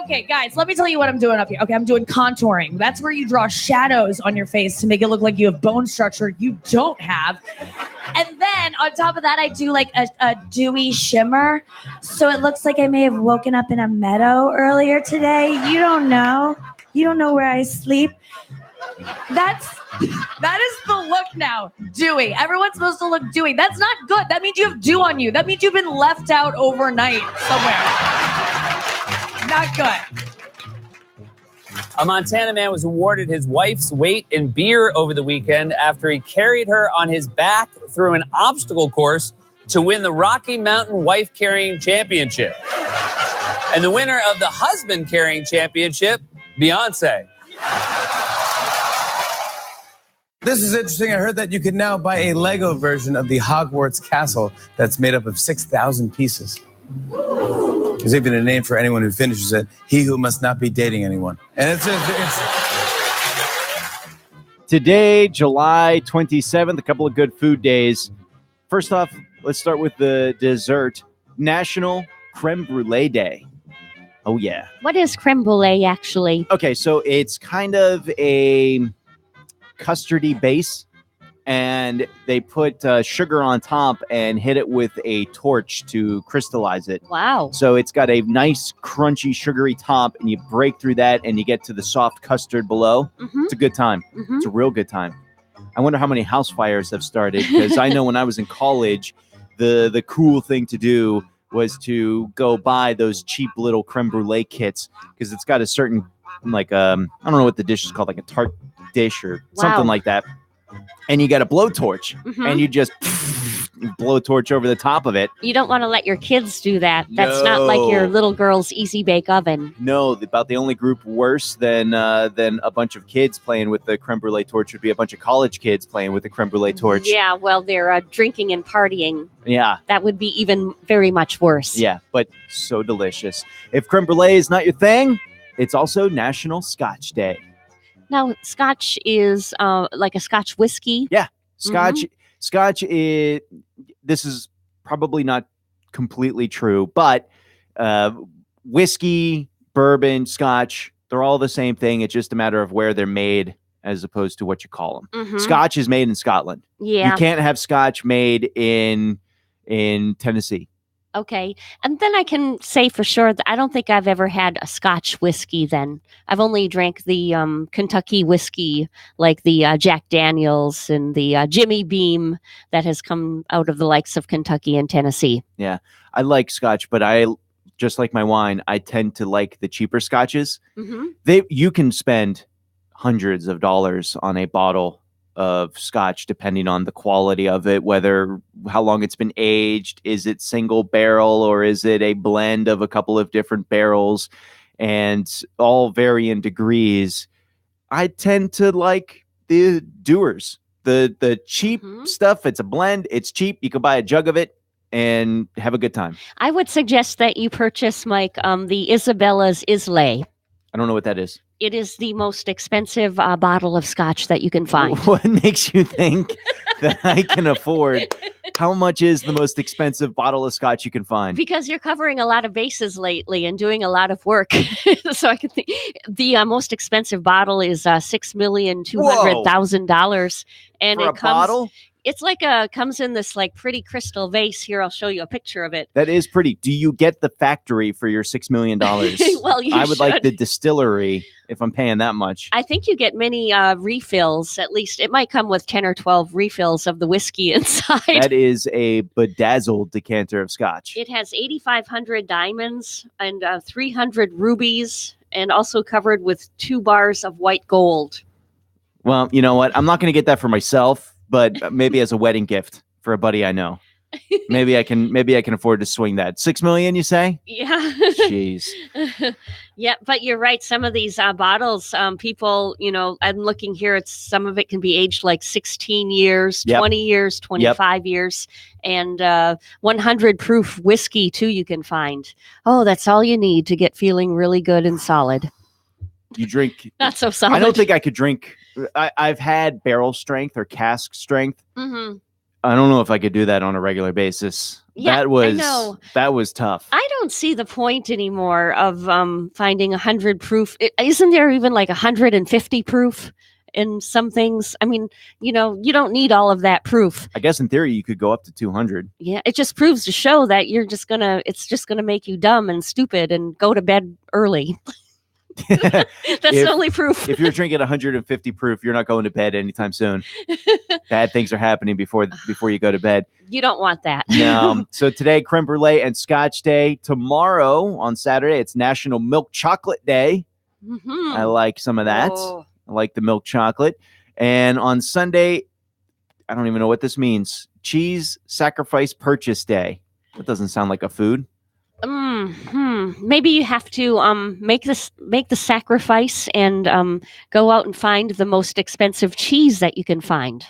Okay, guys, let me tell you what I'm doing up here. Okay, I'm doing contouring. That's where you draw shadows on your face to make it look like you have bone structure you don't have. And then on top of that, I do like a dewy shimmer. So it looks like I may have woken up in a meadow earlier today. You don't know. You don't know where I sleep. That is the look now. Dewy. Everyone's supposed to look dewy. That's not good. That means you have dew on you. That means you've been left out overnight somewhere. Not good. A Montana man was awarded his wife's weight in beer over the weekend after he carried her on his back through an obstacle course to win the Rocky Mountain Wife Carrying Championship. And the winner of the Husband Carrying Championship, Beyonce. This is interesting. I heard that you can now buy a Lego version of the Hogwarts castle that's made up of 6,000 pieces. There's even a name for anyone who finishes it. He who must not be dating anyone. And it's Today, July 27th, a couple of good food days. First off, let's start with the dessert. National Creme Brulee Day. Oh, yeah. What is creme brulee, actually? Okay, so it's kind of a custardy base, and they put sugar on top and hit it with a torch to crystallize it. Wow. So it's got a nice, crunchy, sugary top, and you break through that, and you get to the soft custard below. Mm-hmm. It's a good time. Mm-hmm. It's a real good time. I wonder how many house fires have started, because I know when I was in college, the cool thing to do was to go buy those cheap little creme brulee kits, because it's got a certain, like, I don't know what the dish is called, like a tart dish or something like that. And you got a blowtorch, and you just blowtorch over the top of it. You don't want to let your kids do that. That's not like your little girl's easy bake oven. No, about the only group worse than a bunch of kids playing with the creme brulee torch would be a bunch of college kids playing with the creme brulee torch. Yeah, well, they're drinking and partying. Yeah. That would be even very much worse. Yeah, but so delicious. If creme brulee is not your thing, it's also National Scotch Day. Now, Scotch is like a Scotch whiskey. Yeah, Scotch. Scotch is. This is probably not completely true, but whiskey, bourbon, Scotch, they're all the same thing. It's just a matter of where they're made as opposed to what you call them. Scotch is made in Scotland. Yeah. You can't have Scotch made in Tennessee. Okay. And then I can say for sure that I don't think I've ever had a Scotch whiskey then. I've only drank the Kentucky whiskey, like the Jack Daniels and the Jimmy Beam that has come out of the likes of Kentucky and Tennessee. Yeah. I like Scotch, but I, just like my wine, I tend to like the cheaper Scotches. You can spend hundreds of dollars on a bottle of Scotch, depending on the quality of it, how long it's been aged, is it single barrel or is it a blend of a couple of different barrels? and all vary in degrees. I tend to like the doers, the cheap stuff. It's a blend. It's cheap. You can buy a jug of it and have a good time. I would suggest that you purchase, Mike, the Isabella's Islay. I don't know what that is. It is the most expensive bottle of scotch that you can find. What makes you think that I can afford? How much is the most expensive bottle of scotch you can find? Because you're covering a lot of bases lately and doing a lot of work. So I can think the most expensive bottle is $6,200,000. And For it a comes, bottle? It's like comes in this like pretty crystal vase. Here, I'll show you a picture of it. That is pretty. Do you get the factory for your $6 million? Well, you I would like should. the distillery if I'm paying that much. I think you get many refills. At least it might come with 10 or 12 refills of the whiskey inside. That is a bedazzled decanter of scotch. It has 8,500 diamonds and 300 rubies, and also covered with 2 bars of white gold. Well, you know what? I'm not going to get that for myself, but maybe as a wedding gift for a buddy I know. Maybe I can afford to swing that. $6 million, you say? Yeah. Jeez. Yeah, but you're right. Some of these bottles, people, I'm looking here. It's some of it can be aged like 16 years, Yep. 20 years, 25 years, and 100 proof whiskey too. You can find. Oh, that's all you need to get feeling really good and solid. You drink. Not so solid. I don't think I could drink. I've had barrel strength or cask strength. Mm-hmm. I don't know if I could do that on a regular basis. Yeah, that I know. was tough. I don't see the point anymore of finding 100 proof. Isn't there even like 150 proof in some things? I mean, you don't need all of that proof. I guess in theory you could go up to 200. Yeah, it just proves to show that it's just gonna make you dumb and stupid and go to bed early. That's the only proof. If you're drinking 150 proof, you're not going to bed anytime soon. Bad things are happening before you go to bed. You don't want that. No. So today, creme brulee and scotch day. Tomorrow on Saturday, it's National Milk Chocolate Day. Mm-hmm. I like some of that. Oh. I like the milk chocolate. And on Sunday, I don't even know what this means. Cheese Sacrifice Purchase Day. That doesn't sound like a food. Maybe you have to make the sacrifice and go out and find the most expensive cheese that you can find.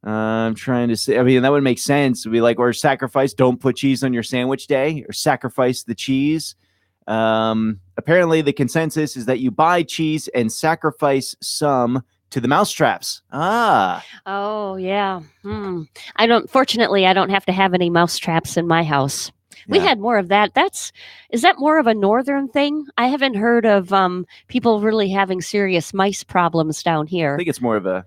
I'm trying to say. I mean, that would make sense. It'd be like, or sacrifice. Don't put cheese on your sandwich day, or sacrifice the cheese. Apparently, the consensus is that you buy cheese and sacrifice some to the mousetraps. Oh yeah. Fortunately, I don't have to have any mousetraps in my house. We had more of that. Is that more of a northern thing? I haven't heard of people really having serious mice problems down here. I think it's more of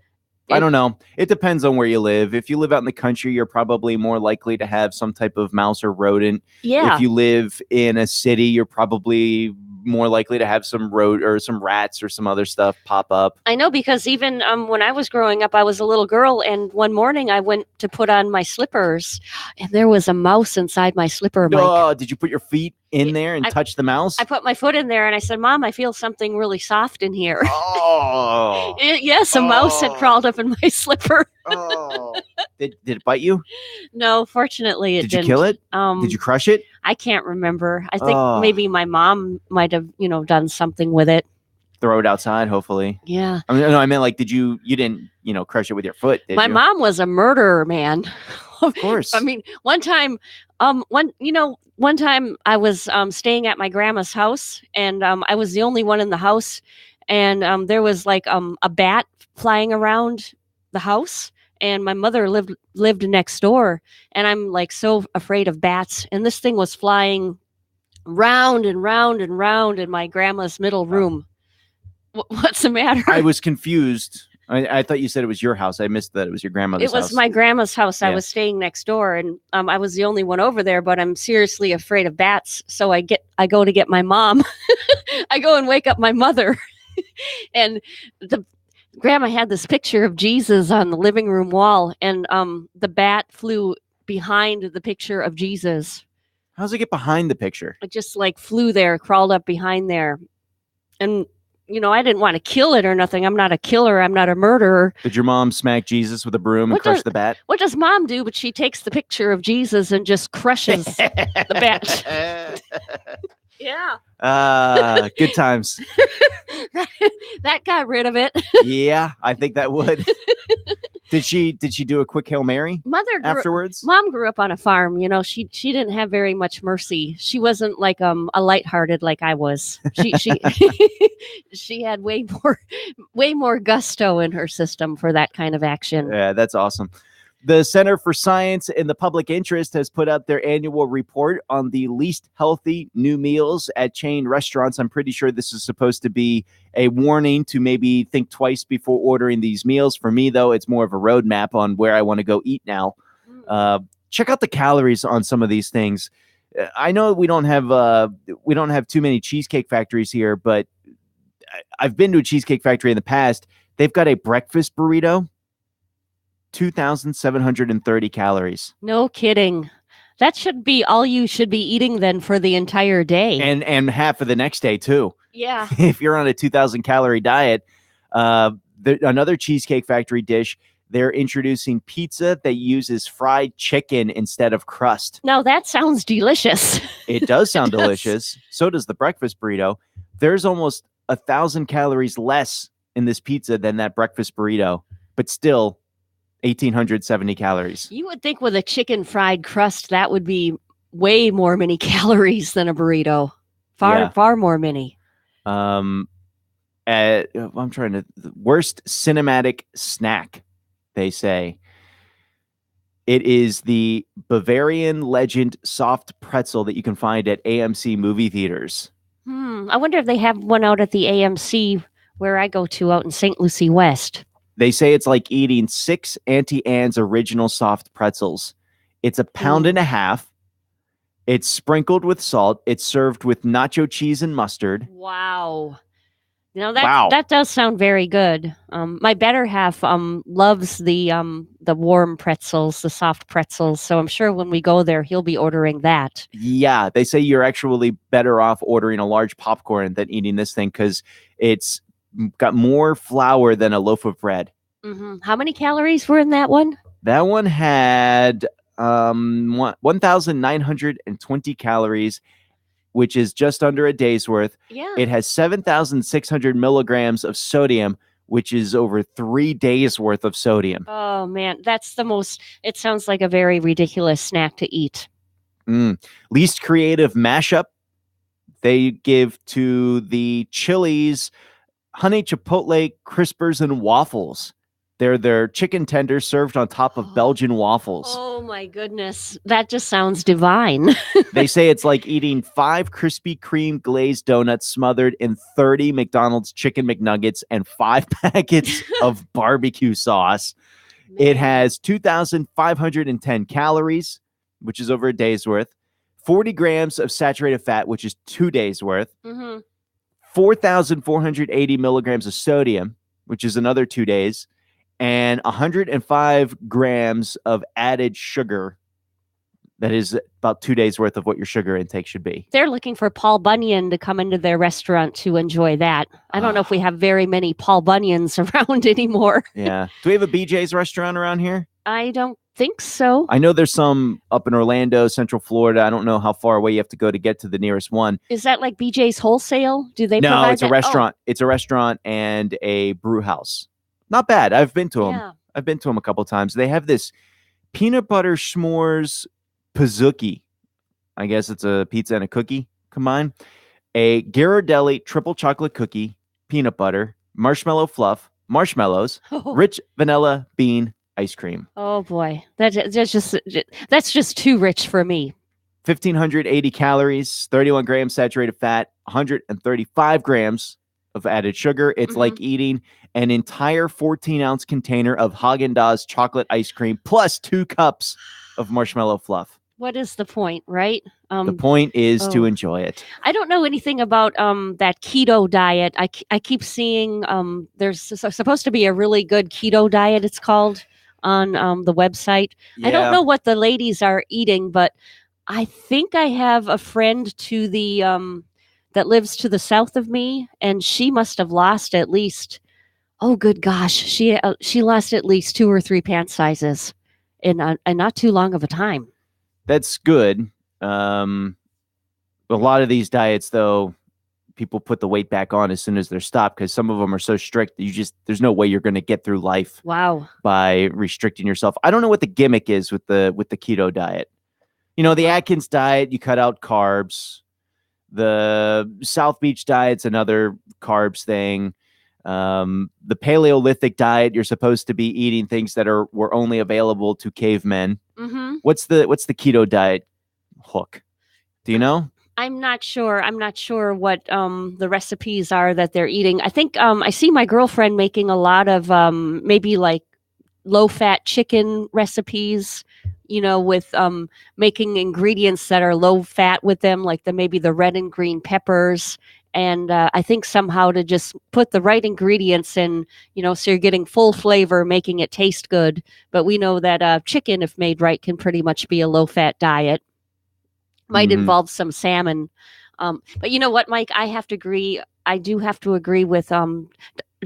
I don't know. It depends on where you live. If you live out in the country, you're probably more likely to have some type of mouse or rodent. Yeah. If you live in a city, you're probably more likely to have some some rats or some other stuff pop up. I know, because even when I was growing up, I was a little girl, and one morning I went to put on my slippers, and there was a mouse inside my slipper. Mike. Oh, did you put your feet in there and touch the mouse? I put my foot in there, and I said, "Mom, I feel something really soft in here." Oh. Yes, a mouse had crawled up in my slipper. Did it bite you? No, fortunately it Did didn't. you kill it? Did you crush it? I can't remember. I think maybe my mom might have, done something with it. Throw it outside, hopefully. Yeah. I mean, no, I meant like, you didn't, crush it with your foot, did My you? mom was a murderer, man. Of course. I mean, one time I was staying at my grandma's house, and I was the only one in the house, and there was like a bat flying around the house. And my mother lived next door, and I'm like so afraid of bats. And this thing was flying round and round and round in my grandma's middle room. What's the matter? I was confused. I thought you said it was your house. I missed that it was your grandmother's house. It was my grandma's house. I Yeah. was staying next door, and I was the only one over there. But I'm seriously afraid of bats, so I go to get my mom. I go and wake up my mother, and Grandma had this picture of Jesus on the living room wall, and the bat flew behind the picture of Jesus. How does it get behind the picture? It just like flew there, crawled up behind there. And, I didn't want to kill it or nothing. I'm not a killer. I'm not a murderer. Did your mom smack Jesus with a broom and crush the bat? What does Mom do? But she takes the picture of Jesus and just crushes the bat. Yeah. Good times. That got rid of it. Yeah, I think that would. Did she do a quick Hail Mary afterwards? Mom grew up on a farm. You know, she didn't have very much mercy. She wasn't like a lighthearted like I was. She she had way more gusto in her system for that kind of action. Yeah, that's awesome. The Center for Science and the Public Interest has put out their annual report on the least healthy new meals at chain restaurants. I'm pretty sure this is supposed to be a warning to maybe think twice before ordering these meals. For me, though, it's more of a roadmap on where I want to go eat now. Check out the calories on some of these things. I know we don't have too many Cheesecake Factories here, but I've been to a Cheesecake Factory in the past. They've got a breakfast burrito. 2,730 calories. No kidding. That should be all you should be eating then for the entire day. And half of the next day too. Yeah. If you're on a 2,000 calorie diet, another Cheesecake Factory dish, they're introducing pizza that uses fried chicken instead of crust. Now that sounds delicious. It does sound delicious. So does the breakfast burrito. There's almost 1,000 calories less in this pizza than that breakfast burrito, but still 1,870 calories. You would think with a chicken fried crust, that would be way more many calories than a burrito. Far more many. I'm trying to, the worst cinematic snack, they say. It is the Bavarian Legend soft pretzel that you can find at AMC movie theaters. I wonder if they have one out at the AMC where I go to out in St. Lucie West. They say it's like eating 6 Auntie Anne's original soft pretzels. It's a pound and a half. It's sprinkled with salt. It's served with nacho cheese and mustard. Wow. That does sound very good. My better half loves the warm pretzels, the soft pretzels. So I'm sure when we go there, he'll be ordering that. Yeah, they say you're actually better off ordering a large popcorn than eating this thing because it's got more flour than a loaf of bread. How many calories were in that one? That one had 1,920 calories, which is just under a day's worth. Yeah. It has 7,600 milligrams of sodium, which is over 3 days worth of sodium. Oh man, it sounds like a very ridiculous snack to eat. Least creative mashup. They give to the Chili's honey chipotle crispers and waffles. They're their chicken tenders served on top of Belgian waffles. Oh my goodness. That just sounds divine. They say it's like eating 5 Krispy Kreme glazed donuts smothered in 30 McDonald's chicken McNuggets and 5 packets of barbecue sauce. It has 2,510 calories, which is over a day's worth, 40 grams of saturated fat, which is 2 days worth, 4,480 milligrams of sodium, which is another 2 days, and 105 grams of added sugar. That is about 2 days worth of what your sugar intake should be. They're looking for Paul Bunyan to come into their restaurant to enjoy that. I don't know if we have very many Paul Bunyans around anymore. Yeah. Do we have a BJ's restaurant around here? I don't think so. I know there's some up in Orlando, Central Florida. I don't know how far away you have to go to get to the nearest one. Is that like BJ's Wholesale? Do they No, provide it's a that? restaurant. It's a restaurant and a brew house. Not bad. I've been to them. Yeah. I've been to them a couple times. They have this peanut butter s'mores pizookie. I guess it's a pizza and a cookie combined. A Ghirardelli triple chocolate cookie, peanut butter, marshmallow fluff, marshmallows, rich vanilla bean ice cream. Oh boy, that's just too rich for me. 1,580 calories, 31 grams saturated fat, 135 grams of added sugar. It's like eating an entire 14-ounce container of Haagen-Dazs chocolate ice cream plus 2 cups of marshmallow fluff. What is the point, right? The point is to enjoy it. I don't know anything about that keto diet. I keep seeing there's supposed to be a really good keto diet, it's called, on the website. I don't know what the ladies are eating, but I think I have a friend to the that lives to the south of me, and she must have lost at least, oh good gosh, she lost at least 2 or 3 pant sizes in not too long of a time. That's good. A lot of these diets, though, people put the weight back on as soon as they're stopped because some of them are so strict that there's no way you're going to get through life. Wow. By restricting yourself. I don't know what the gimmick is with the keto diet. The Atkins diet, you cut out carbs. The South Beach diet's another carbs thing. The Paleolithic diet, you're supposed to be eating things that were only available to cavemen. Mm-hmm. What's the keto diet hook? Do you know? I'm not sure. I'm not sure what the recipes are that they're eating. I think I see my girlfriend making a lot of maybe like low-fat chicken recipes, with making ingredients that are low-fat with them, like maybe the red and green peppers. And I think somehow to just put the right ingredients in, so you're getting full flavor, making it taste good. But we know that chicken, if made right, can pretty much be a low-fat diet. Might involve some salmon. But you know what, Mike? I have to agree. I do have to agree with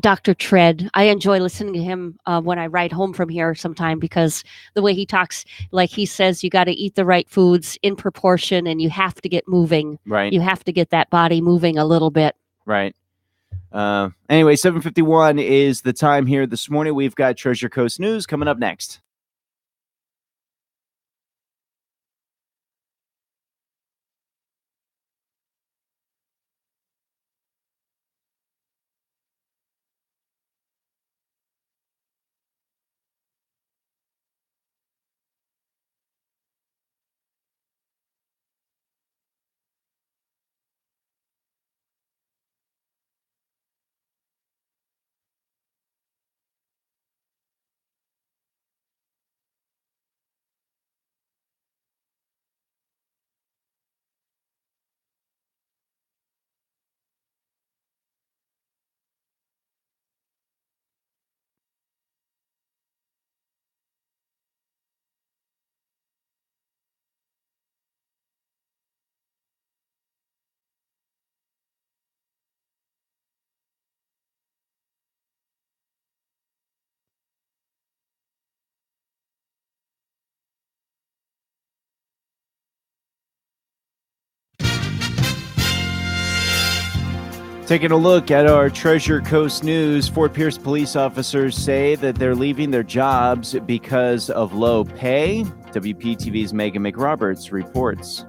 Dr. Tread. I enjoy listening to him when I ride home from here sometime because the way he talks, like he says, you got to eat the right foods in proportion and you have to get moving. Right. You have to get that body moving a little bit. Right. Anyway, 7:51 is the time here this morning. We've got Treasure Coast News coming up next. Taking a look at our Treasure Coast News, Fort Pierce police officers say that they're leaving their jobs because of low pay. WPTV's Megan McRoberts reports.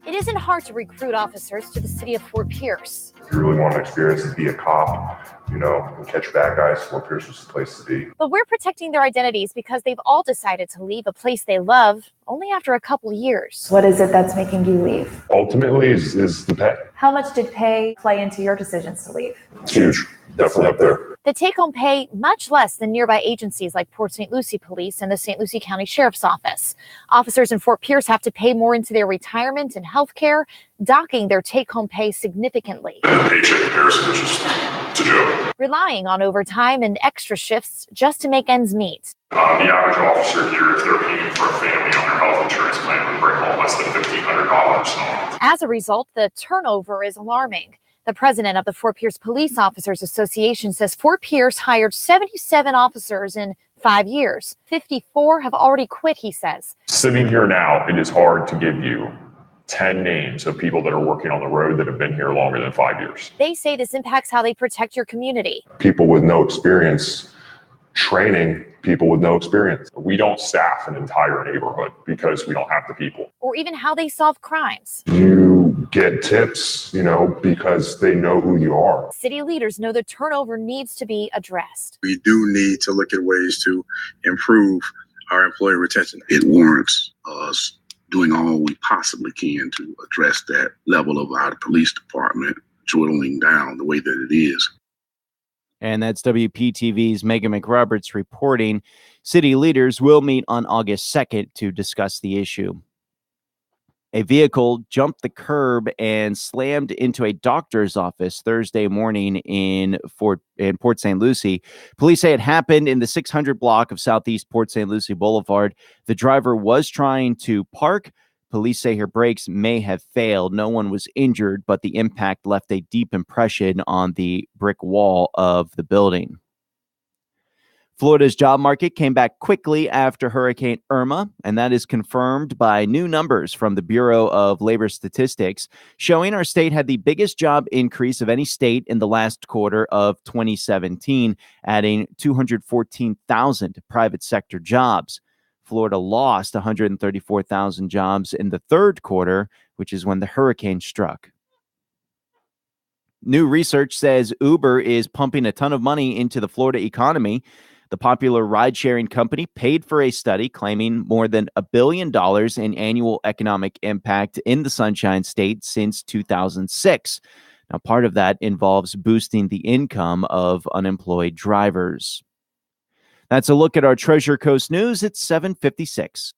It isn't hard to recruit officers to the city of Fort Pierce. If you really want to experience and be a cop, and catch bad guys, Fort Pierce was the place to be. But we're protecting their identities because they've all decided to leave a place they love only after a couple years. What is it that's making you leave? Ultimately is the pay. How much did pay play into your decisions to leave? It's huge. Definitely up there. The take-home pay much less than nearby agencies like Port St. Lucie Police and the St. Lucie County Sheriff's Office. Officers in Fort Pierce have to pay more into their retirement and health care, docking their take-home pay significantly. And the paycheck comparison is just a joke. Relying on overtime and extra shifts just to make ends meet. The average officer here, if they're paying for a family on their health insurance plan, would bring home less than $1,500. As a result, the turnover is alarming. The president of the Fort Pierce Police Officers Association says Fort Pierce hired 77 officers in 5 years. 54 have already quit, he says. Sitting here now, it is hard to give you 10 names of people that are working on the road that have been here longer than 5 years. They say this impacts how they protect your community. People with no experience training people with no experience. We don't staff an entire neighborhood because we don't have the people. Or even how they solve crimes. You get tips, because they know who you are. City leaders know the turnover needs to be addressed. We do need to look at ways to improve our employee retention. It warrants us doing all we possibly can to address that level of our police department dwindling down the way that it is. And that's WPTV's Megan McRoberts reporting. City leaders will meet on August 2nd to discuss the issue. A vehicle jumped the curb and slammed into a doctor's office Thursday morning in Port St. Lucie. Police say it happened in the 600 block of Southeast Port St. Lucie Boulevard. The driver was trying to park. Police say her brakes may have failed. No one was injured, but the impact left a deep impression on the brick wall of the building. Florida's job market came back quickly after Hurricane Irma, and that is confirmed by new numbers from the Bureau of Labor Statistics, showing our state had the biggest job increase of any state in the last quarter of 2017, adding 214,000 private sector jobs. Florida lost 134,000 jobs in the third quarter, which is when the hurricane struck. New research says Uber is pumping a ton of money into the Florida economy. The popular ride-sharing company paid for a study claiming more than $1 billion in annual economic impact in the Sunshine State since 2006. Now, part of that involves boosting the income of unemployed drivers. That's a look at our Treasure Coast news. It's 7:56.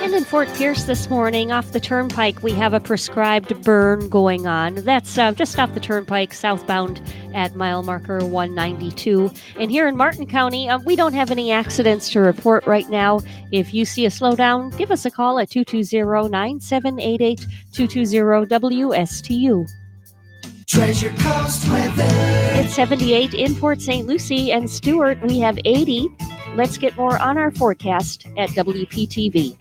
And in Fort Pierce this morning, off the turnpike, we have a prescribed burn going on. That's just off the turnpike, southbound at mile marker 192. And here in Martin County, we don't have any accidents to report right now. If you see a slowdown, give us a call at 220-9788, 220-WSTU. Treasure Coast weather. It's 78 in Port St. Lucie and Stewart. We have 80. Let's get more on our forecast at WPTV.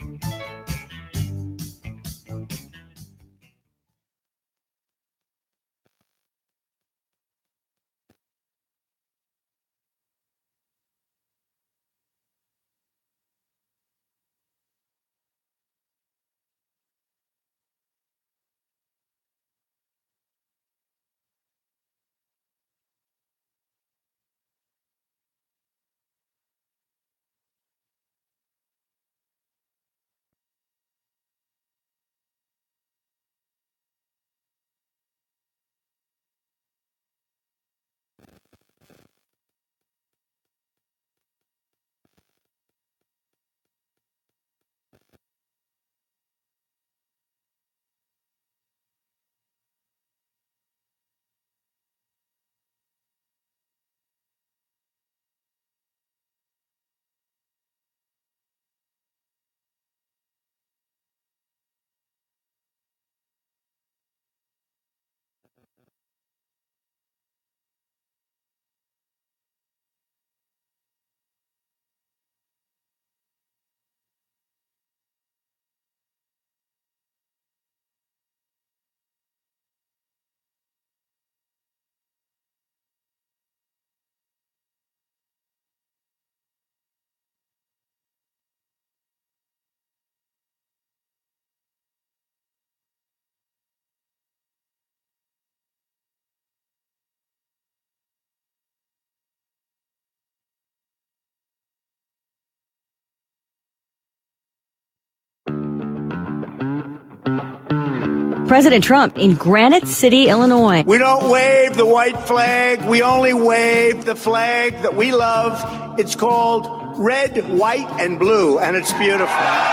President Trump in Granite City, Illinois. We don't wave the white flag. We only wave the flag that we love. It's called red, white, and blue, and it's beautiful.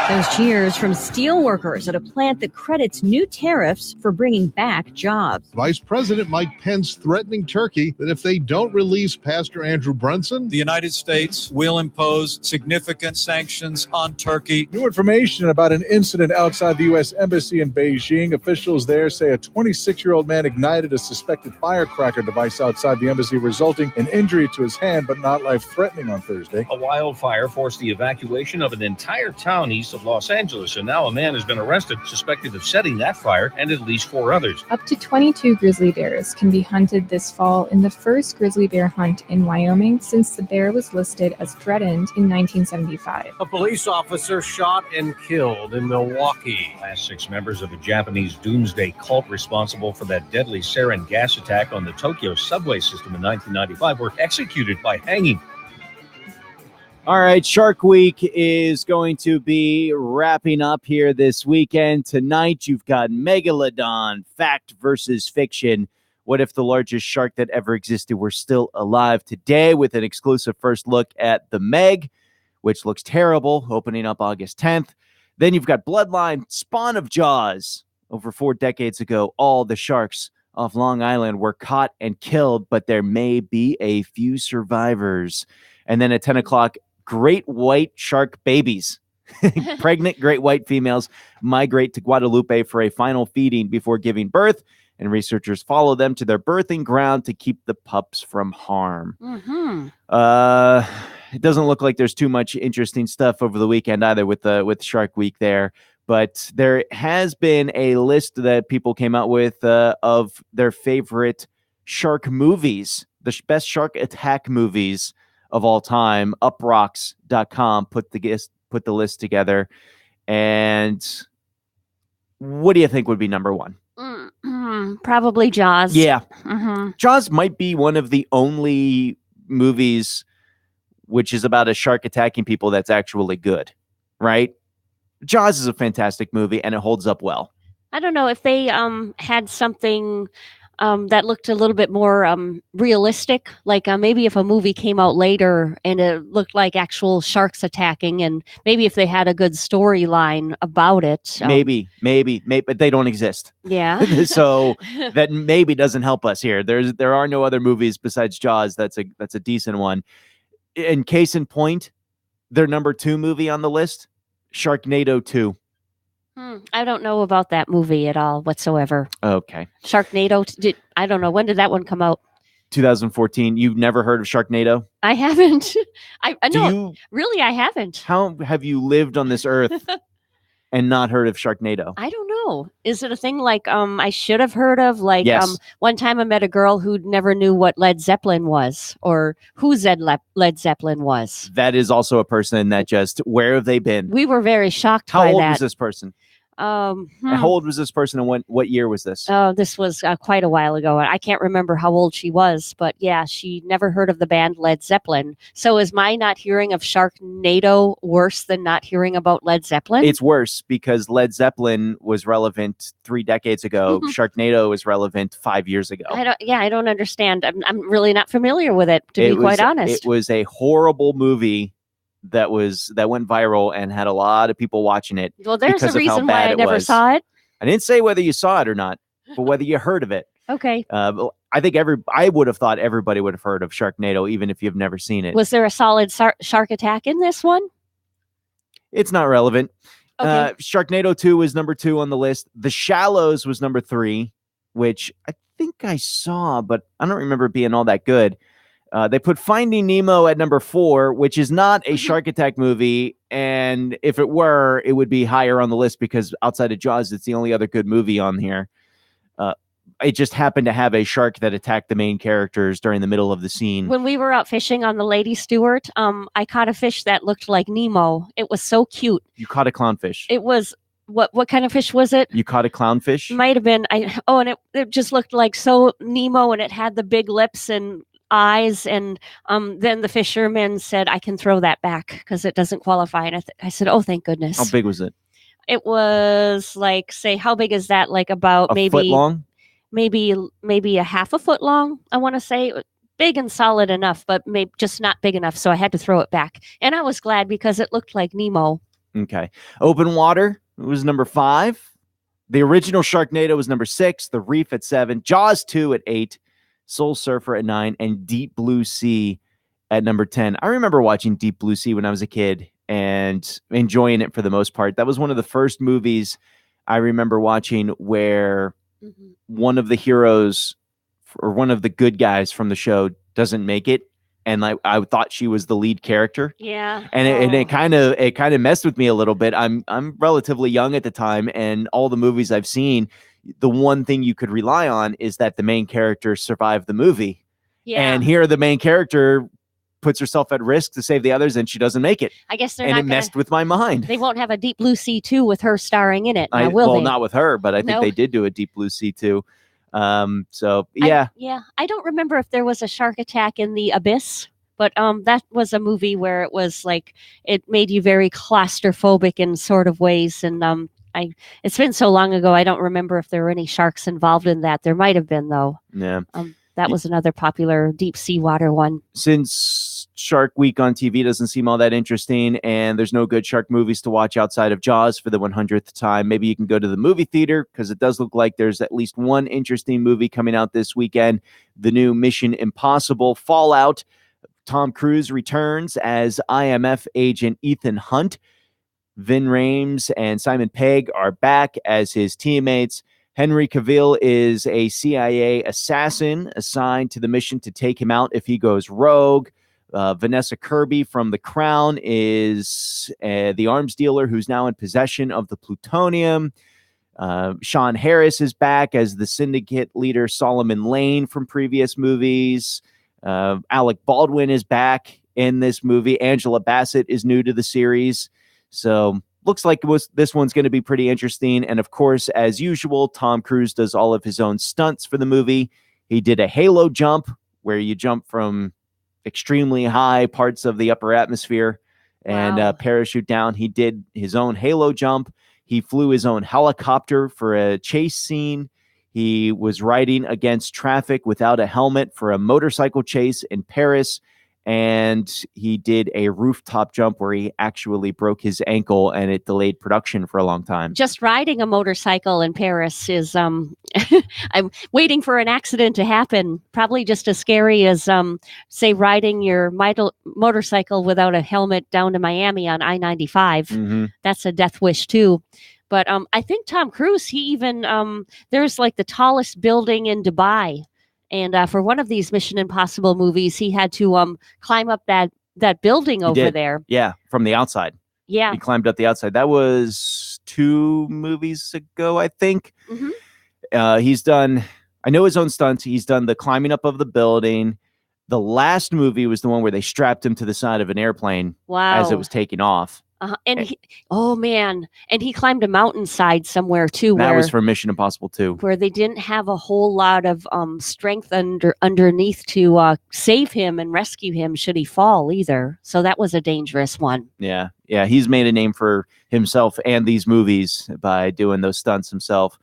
Those cheers from steel workers at a plant that credits new tariffs for bringing back jobs. Vice President Mike Pence threatening Turkey that if they don't release Pastor Andrew Brunson, the United States will impose significant sanctions on Turkey. New information about an incident outside the U.S. Embassy in Beijing. Officials there say a 26-year-old man ignited a suspected firecracker device outside the embassy, resulting in injury to his hand, but not life-threatening on Thursday. A wildfire forced the evacuation of an entire town east of Los Angeles, and now a man has been arrested suspected of setting that fire and at least 4 others. Up to 22 grizzly bears can be hunted this fall in the first grizzly bear hunt in Wyoming since the bear was listed as threatened in 1975. A police officer shot and killed in Milwaukee. Last 6 members of a Japanese doomsday cult responsible for that deadly sarin gas attack on the Tokyo subway system in 1995 were executed by hanging. All right, Shark Week is going to be wrapping up here this weekend. Tonight, you've got Megalodon, fact versus fiction. What if the largest shark that ever existed were still alive today, with an exclusive first look at the Meg, which looks terrible, opening up August 10th. Then you've got Bloodline, spawn of Jaws. Over 4 decades ago, all the sharks off Long Island were caught and killed, but there may be a few survivors. And then at 10 o'clock, great white shark babies. Pregnant great white females migrate to Guadalupe for a final feeding before giving birth, and researchers follow them to their birthing ground to keep the pups from harm. Mm-hmm. It doesn't look like there's too much interesting stuff over the weekend either with Shark Week there, but there has been a list that people came out with of their favorite shark movies, the best shark attack movies of all time. Uprocks.com put the list together. And what do you think would be number one? Probably Jaws. Yeah. Mm-hmm. Jaws might be one of the only movies which is about a shark attacking people that's actually good, right? Jaws is a fantastic movie and it holds up well. I don't know if they had something that looked a little bit more realistic. Like maybe if a movie came out later and it looked like actual sharks attacking, and maybe if they had a good storyline about it. Maybe, but they don't exist. Yeah. So that maybe doesn't help us here. There are no other movies besides Jaws that's a decent one. In case in point, their number 2 movie on the list, Sharknado 2. I don't know about that movie at all whatsoever. Okay. Sharknado. I don't know. When did that one come out? 2014. You've never heard of Sharknado? I haven't. I Do know. you- Really, I haven't. How have you lived on this earth and not heard of Sharknado? I don't know. Is it a thing like I should have heard of? Like Yes. one time I met a girl who never knew what Led Zeppelin was or who Led Zeppelin was. That is also a person that just, where have they been? We were very shocked How by old that. was this person? Hmm. How old was this person and what year was this? Oh, this was quite a while ago. I can't remember how old she was, but yeah, she never heard of the band Led Zeppelin. So is my not hearing of Sharknado worse than not hearing about Led Zeppelin? It's worse because Led Zeppelin was relevant 3 decades ago. Sharknado is relevant 5 years ago. I don't understand. I'm really not familiar with it, to be quite honest. It was a horrible movie that went viral and had a lot of people watching it. Well, there's a because of how reason why bad I it never was. saw it. I didn't say whether you saw it or not, but whether you heard of it. Okay. I think I would have thought everybody would have heard of Sharknado, even if you've never seen it. Was there a solid shark attack in this one? It's not relevant. Okay. Sharknado 2 was number 2 on the list. The Shallows was number 3, which I think I saw, but I don't remember it being all that good. They put Finding Nemo at number 4, which is not a shark attack movie. And if it were, it would be higher on the list because outside of Jaws, it's the only other good movie on here. It just happened to have a shark that attacked the main characters during the middle of the scene. When we were out fishing on the Lady Stewart, I caught a fish that looked like Nemo. It was so cute. You caught a clownfish. It was what kind of fish was it? You caught a clownfish? Might have been. And it just looked like so Nemo, and it had the big lips and eyes, and then the fisherman said, I can throw that back because it doesn't qualify. And I said, oh, thank goodness. How big was it? It was like, say, how big is that? Like about A foot long? maybe a half a foot long. I want to say big and solid enough, but maybe just not big enough. So I had to throw it back, and I was glad because it looked like Nemo. Okay. Open Water was number 5. The original Sharknado was number 6. The Reef at 7. Jaws 2 at 8. Soul Surfer at 9, and Deep Blue Sea at number 10. I remember watching Deep Blue Sea when I was a kid and enjoying it for the most part. That was one of the first movies I remember watching where one of the heroes or one of the good guys from the show doesn't make it, and I thought she was the lead character. Yeah. And it kind of messed with me a little bit. I'm relatively young at the time, and all the movies I've seen, the one thing you could rely on is that the main character survived the movie. Yeah. And here the main character puts herself at risk to save the others, and she doesn't make it. I guess they're and not it messed with my mind. They won't have a Deep Blue Sea 2 with her starring in it. Now, will well, they? not with her, but I think No. they did do a Deep Blue Sea too. So yeah. I don't remember if there was a shark attack in the Abyss, but that was a movie where it was like it made you very claustrophobic in sort of ways, and it's been so long ago I don't remember if there were any sharks involved in that. There might have been though. Yeah. That was another popular deep sea water one. Since Shark Week on TV doesn't seem all that interesting, and there's no good shark movies to watch outside of Jaws for the 100th time, maybe you can go to the movie theater, because it does look like there's at least one interesting movie coming out this weekend. The new Mission Impossible Fallout. Tom Cruise returns as IMF agent Ethan Hunt. Vin Rhames and Simon Pegg are back as his teammates. Henry Cavill is a CIA assassin assigned to the mission to take him out if he goes rogue. Vanessa Kirby from The Crown is the arms dealer who's now in possession of the plutonium. Sean Harris is back as the syndicate leader Solomon Lane from previous movies. Alec Baldwin is back in this movie. Angela Bassett is new to the series. So looks like this one's going to be pretty interesting. And of course, as usual, Tom Cruise does all of his own stunts for the movie. He did a halo jump where you jump from extremely high parts of the upper atmosphere and parachute down. He did his own halo jump. He flew his own helicopter for a chase scene. He was riding against traffic without a helmet for a motorcycle chase in Paris, and he did a rooftop jump where he actually broke his ankle, and it delayed production for a long time. Just riding a motorcycle in Paris is I'm waiting for an accident to happen. Probably just as scary as say riding your motorcycle without a helmet down to Miami on I-95. That's a death wish too. But I think Tom Cruise, he even there's like the tallest building in Dubai. And for one of these Mission Impossible movies, he had to climb up that building over there. Yeah, from the outside. Yeah. He climbed up the outside. That was 2 movies ago, I think. He's done, I know his own stunts. He's done the climbing up of the building. The last movie was the one where they strapped him to the side of an airplane as it was taking off. And he climbed a mountainside somewhere too. That was for Mission Impossible 2. Where they didn't have a whole lot of strength underneath to save him and rescue him should he fall either. So that was a dangerous one. Yeah. He's made a name for himself and these movies by doing those stunts himself.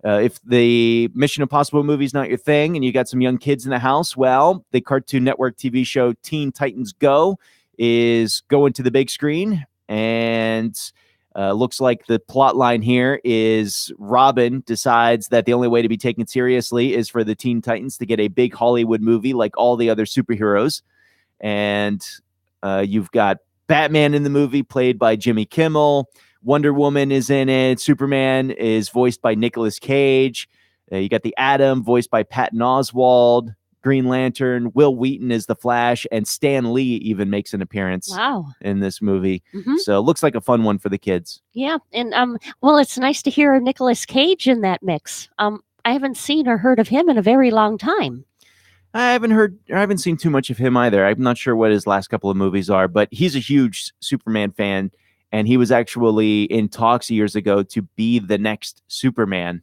If the Mission Impossible movie is not your thing and you got some young kids in the house, well, the Cartoon Network TV show Teen Titans Go is going to the big screen. And looks like the plot line here is Robin decides that the only way to be taken seriously is for the Teen Titans to get a big Hollywood movie like all the other superheroes. And you've got Batman in the movie played by Jimmy Kimmel. Wonder Woman is in it. Superman is voiced by Nicolas Cage. You got the Atom voiced by Patton Oswalt. Green Lantern, Will Wheaton is the Flash, and Stan Lee even makes an appearance in this movie. So it looks like a fun one for the kids. Yeah, and well, it's nice to hear Nicolas Cage in that mix. I haven't seen or heard of him in a very long time. I haven't seen too much of him either. I'm not sure what his last couple of movies are, but he's a huge Superman fan, and he was actually in talks years ago to be the next Superman.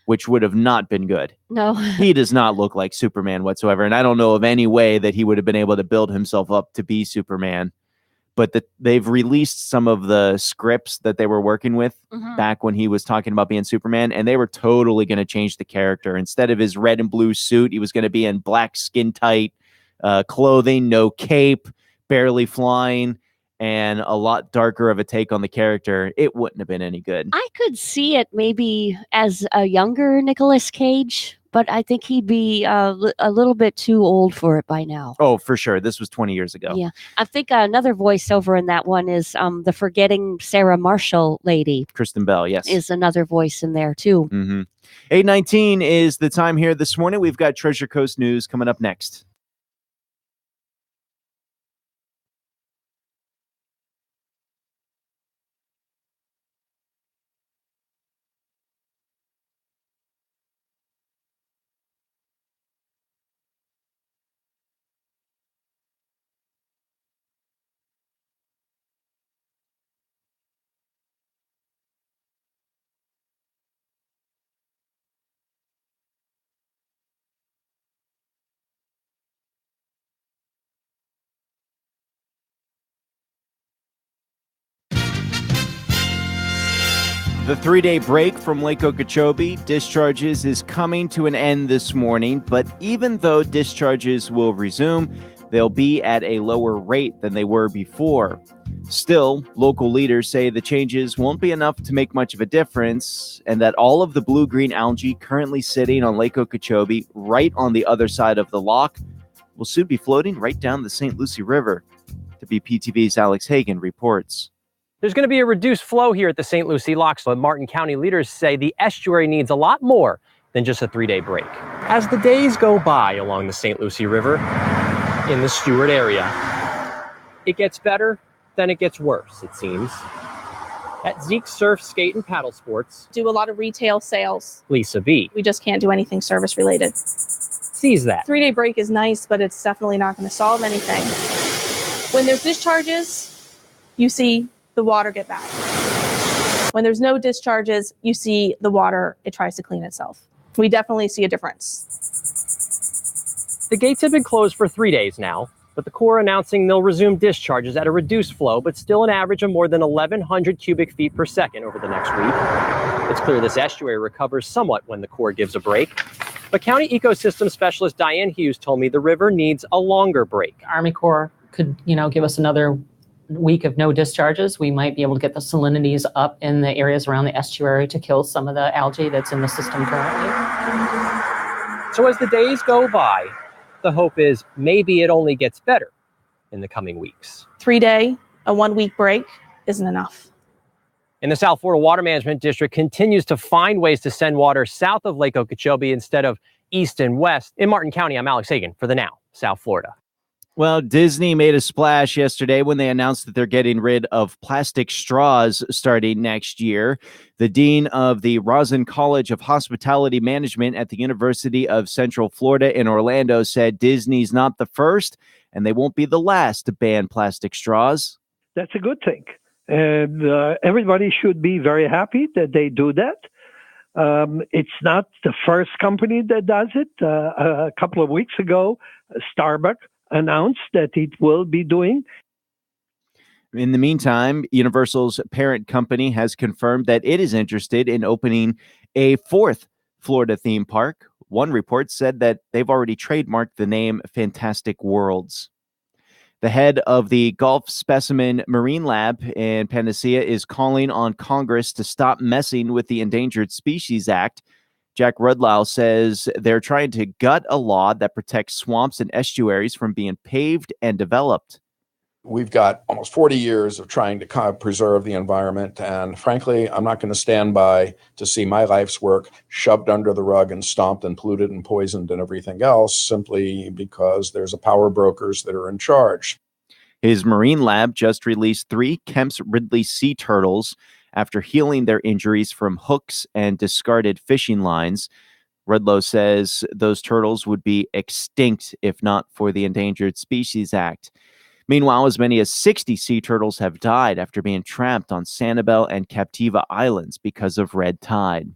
Which would have not been good. No. He does not look like Superman whatsoever. And I don't know of any way that he would have been able to build himself up to be Superman. But they've released some of the scripts that they were working with back when he was talking about being Superman. And they were totally going to change the character. Instead of his red and blue suit, he was going to be in black skin tight clothing, no cape, barely flying. And a lot darker of a take on the character. It wouldn't have been any good. I could see it maybe as a younger Nicolas Cage, but I think he'd be a little bit too old for it by now. Oh, for sure. This was 20 years ago. Yeah. I think another voiceover in that one is the Forgetting Sarah Marshall lady. Kristen Bell, yes. Is another voice in there, too. 8:19 is the time here this morning. We've got Treasure Coast News coming up next. The 3-day break from Lake Okeechobee discharges is coming to an end this morning, but even though discharges will resume, they'll be at a lower rate than they were before. Still, local leaders say the changes won't be enough to make much of a difference, and that all of the blue-green algae currently sitting on Lake Okeechobee right on the other side of the lock will soon be floating right down the St. Lucie River. WPTV's Alex Hagan reports. There's going to be a reduced flow here at the St. Lucie locks, but Martin County leaders say the estuary needs a lot more than just a 3-day break. As the days go by along the St. Lucie River in the Stewart area, it gets better, then it gets worse, it seems. At Zeke Surf, Skate, and Paddle Sports, do a lot of retail sales. Lisa V. We just can't do anything service related. Sees that. 3-day break is nice, but it's definitely not going to solve anything. When there's discharges, you see the water get bad. When there's no discharges, you see the water, it tries to clean itself. We definitely see a difference. The gates have been closed for 3 days now, but the Corps announcing they'll resume discharges at a reduced flow, but still an average of more than 1,100 cubic feet per second over the next week. It's clear this estuary recovers somewhat when the Corps gives a break. But County Ecosystem Specialist Diane Hughes told me the river needs a longer break. Army Corps could, give us another week of no discharges. We might be able to get the salinities up in the areas around the estuary to kill some of the algae that's in the system currently. So as the days go by, the hope is maybe it only gets better in the coming weeks. 3-day, a 1-week break isn't enough. And the South Florida Water Management District continues to find ways to send water south of Lake Okeechobee instead of east and west. In Martin County, I'm Alex Hagan for The Now, South Florida. Well, Disney made a splash yesterday when they announced that they're getting rid of plastic straws starting next year. The dean of the Rosen College of Hospitality Management at the University of Central Florida in Orlando said Disney's not the first and they won't be the last to ban plastic straws. That's a good thing. And everybody should be very happy that they do that. It's not the first company that does it. A couple of weeks ago, Starbucks announced that it will be doing. In the meantime, Universal's parent company has confirmed that it is interested in opening a fourth Florida theme park. One report said that they've already trademarked the name Fantastic Worlds. The head of the Gulf Specimen Marine Lab in Panacea is calling on Congress to stop messing with the Endangered Species Act. Jack Rudlow says they're trying to gut a law that protects swamps and estuaries from being paved and developed. We've got almost 40 years of trying to kind of preserve the environment. And frankly, I'm not going to stand by to see my life's work shoved under the rug and stomped and polluted and poisoned and everything else simply because there's a power brokers that are in charge. His marine lab just released 3 Kemp's Ridley sea turtles after healing their injuries from hooks and discarded fishing lines. Rudlow says those turtles would be extinct if not for the Endangered Species Act. Meanwhile, as many as 60 sea turtles have died after being trapped on Sanibel and Captiva Islands because of red tide.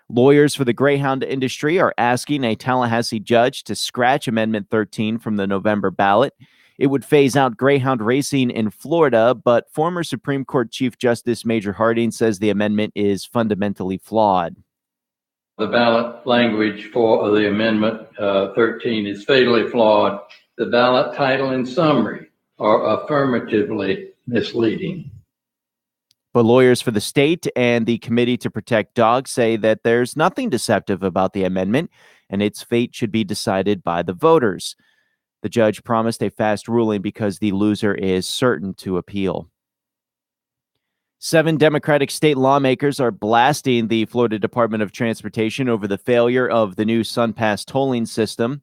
Lawyers for the greyhound industry are asking a Tallahassee judge to scratch Amendment 13 from the November ballot. It would phase out greyhound racing in Florida, but former Supreme Court Chief Justice Major Harding says the amendment is fundamentally flawed. The ballot language for the Amendment 13 is fatally flawed. The ballot title and summary are affirmatively misleading. But lawyers for the state and the Committee to Protect Dogs say that there's nothing deceptive about the amendment, and its fate should be decided by the voters. The judge promised a fast ruling because the loser is certain to appeal. 7 Democratic state lawmakers are blasting the Florida Department of Transportation over the failure of the new SunPass tolling system.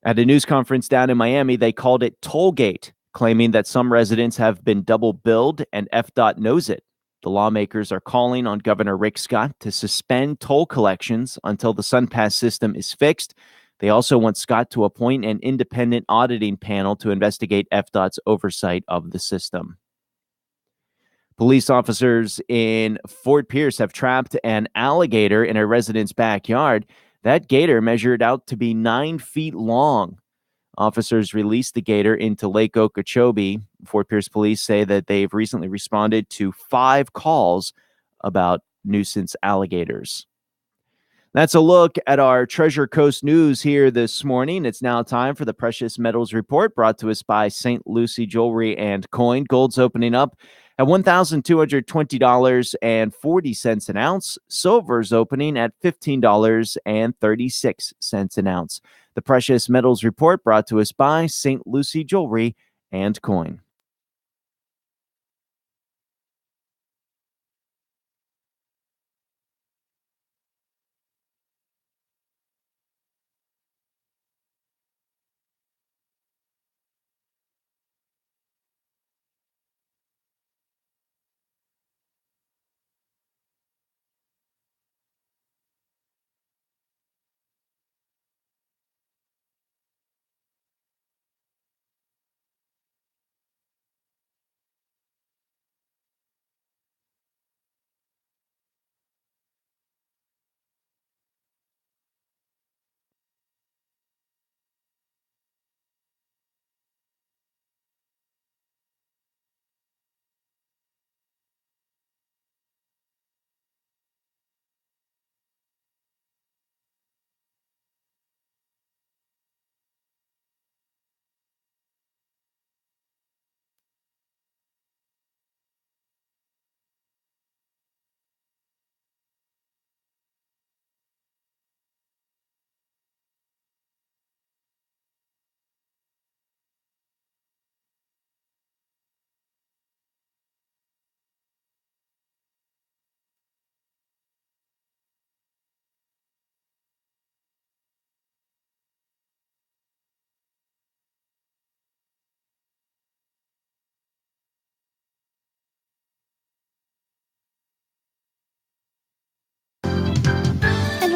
At a news conference down in Miami, they called it Tollgate, claiming that some residents have been double billed and FDOT knows it. The lawmakers are calling on Governor Rick Scott to suspend toll collections until the SunPass system is fixed. They also want Scott to appoint an independent auditing panel to investigate FDOT's oversight of the system. Police officers in Fort Pierce have trapped an alligator in a resident's backyard. That gator measured out to be 9 feet long. Officers released the gator into Lake Okeechobee. Fort Pierce police say that they've recently responded to 5 calls about nuisance alligators. That's a look at our Treasure Coast news here this morning. It's now time for the Precious Metals Report, brought to us by St. Lucie Jewelry and Coin. Gold's opening up at $1,220.40 an ounce. Silver's opening at $15.36 an ounce. The Precious Metals Report, brought to us by St. Lucie Jewelry and Coin.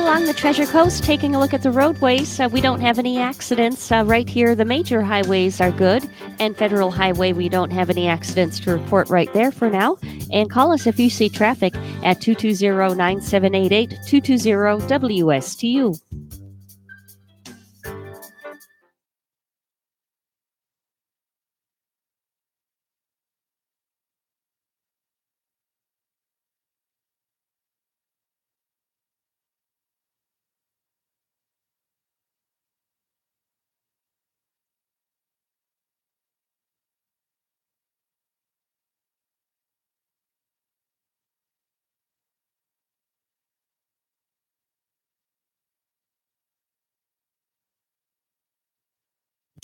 along the Treasure Coast, taking a look at the roadways. We don't have any accidents right here. The major highways are good, and Federal Highway, we don't have any accidents to report right there for now. And call us if you see traffic at 220-9788, 220-WSTU.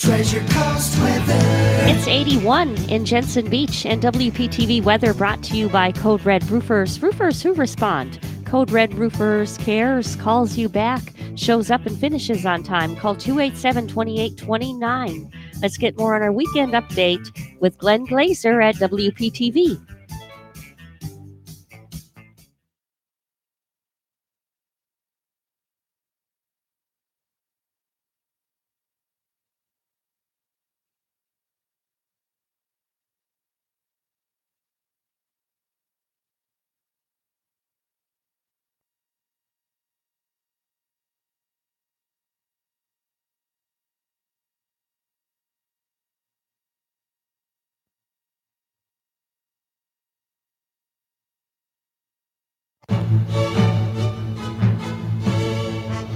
Treasure Coast weather. It's 81 in Jensen Beach, and WPTV weather brought to you by Code Red Roofers. Roofers who respond. Code Red Roofers cares, calls you back, shows up and finishes on time. Call 287-2829. Let's get more on our weekend update with Glenn Glazer at WPTV.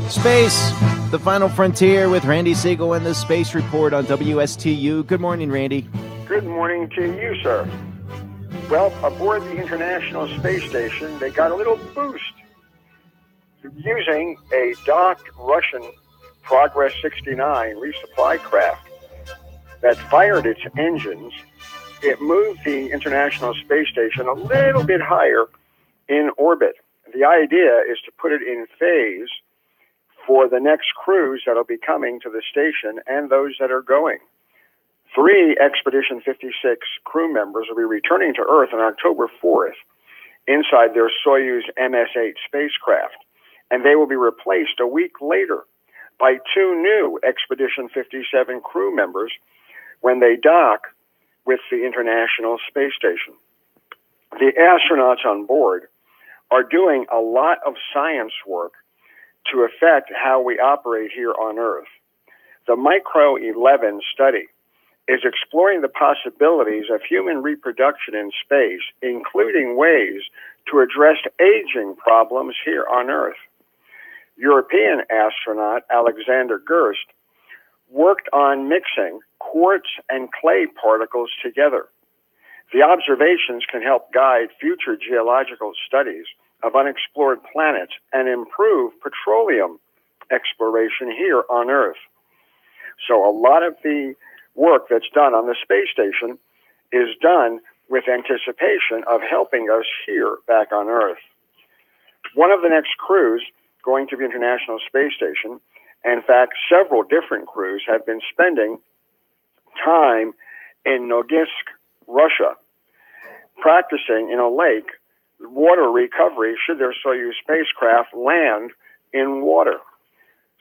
Space, the final frontier with Randy Siegel and the Space Report on WSTU. Good morning, Randy. Good morning to you, sir. Well, aboard the International Space Station, they got a little boost using a docked Russian Progress 69 resupply craft that fired its engines. It moved the International Space Station a little bit higher in orbit. The idea is to put it in phase for the next cruise that'll be coming to the station and those that are going. 3 Expedition 56 crew members will be returning to Earth on October 4th inside their Soyuz MS-8 spacecraft, and they will be replaced a week later by 2 new Expedition 57 crew members when they dock with the International Space Station. The astronauts on board are doing a lot of science work to affect how we operate here on Earth. The Micro 11 study is exploring the possibilities of human reproduction in space, including ways to address aging problems here on Earth. European astronaut Alexander Gerst worked on mixing quartz and clay particles together. The observations can help guide future geological studies of unexplored planets and improve petroleum exploration here on Earth. So a lot of the work that's done on the space station is done with anticipation of helping us here back on Earth. One of the next crews going to the International Space Station, in fact, several different crews have been spending time in Nogisk, Russia, practicing in a lake water recovery should their Soyuz spacecraft land in water.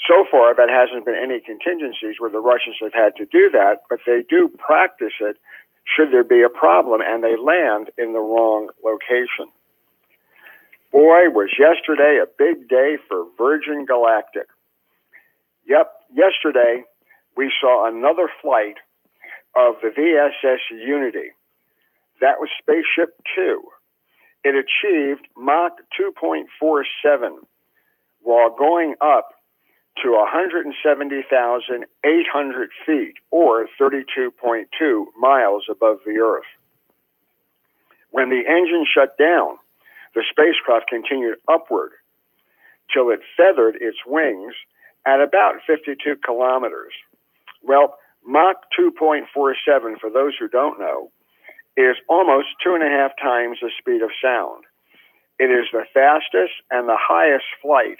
So far, that hasn't been any contingencies where the Russians have had to do that, but they do practice it should there be a problem and they land in the wrong location. Boy, was yesterday a big day for Virgin Galactic. Yep, yesterday we saw another flight of the VSS Unity. That was Spaceship 2. It achieved Mach 2.47 while going up to 170,800 feet, or 32.2 miles above the Earth. When the engine shut down, the spacecraft continued upward till it feathered its wings at about 52 kilometers. Well, Mach 2.47, for those who don't know, is almost 2.5 times the speed of sound. It is the fastest and the highest flight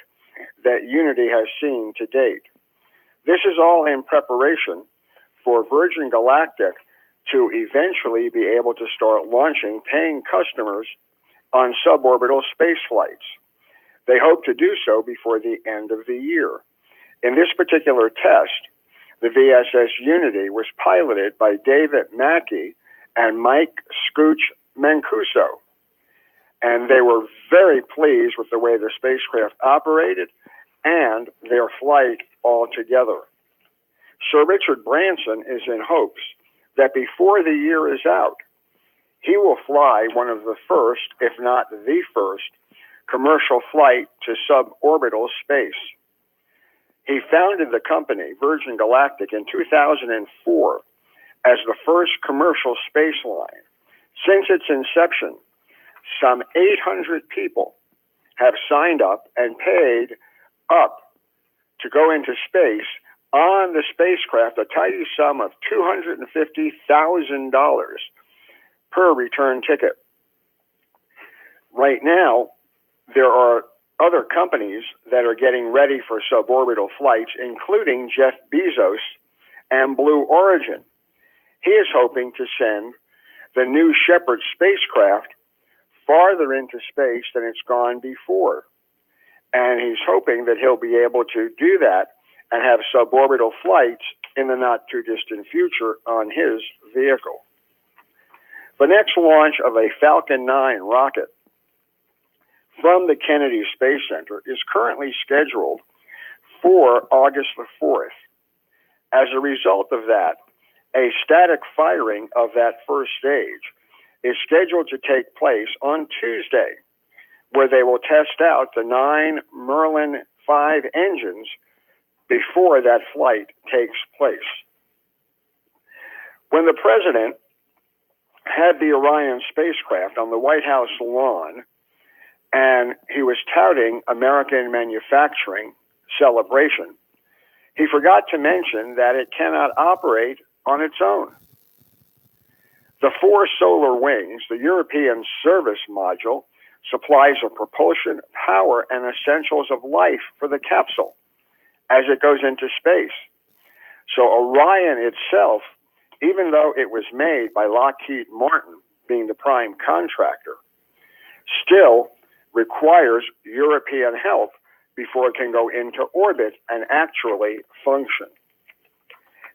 that Unity has seen to date. This is all in preparation for Virgin Galactic to eventually be able to start launching paying customers on suborbital space flights. They hope to do so before the end of the year. In this particular test, the VSS Unity was piloted by David Mackey and Mike Scooch Mancuso, and they were very pleased with the way the spacecraft operated and their flight altogether. Sir Richard Branson is in hopes that before the year is out, he will fly one of the first, if not the first, commercial flight to suborbital space. He founded the company, Virgin Galactic, in 2004 as the first commercial space line. Since its inception, some 800 people have signed up and paid up to go into space on the spacecraft, a tidy sum of $250,000 per return ticket. Right now, there are other companies that are getting ready for suborbital flights, including Jeff Bezos and Blue Origin. He is hoping to send the New Shepard spacecraft farther into space than it's gone before. And he's hoping that he'll be able to do that and have suborbital flights in the not too distant future on his vehicle. The next launch of a Falcon 9 rocket from the Kennedy Space Center is currently scheduled for August the 4th. As a result of that, a static firing of that first stage is scheduled to take place on Tuesday, where they will test out the 9 Merlin 5 engines before that flight takes place. When the president had the Orion spacecraft on the White House lawn, and he was touting American manufacturing celebration, he forgot to mention that it cannot operate on its own. The 4 solar wings, the European Service Module, supplies a propulsion, power, and essentials of life for the capsule as it goes into space. So Orion itself, even though it was made by Lockheed Martin, being the prime contractor, still requires European help before it can go into orbit and actually function.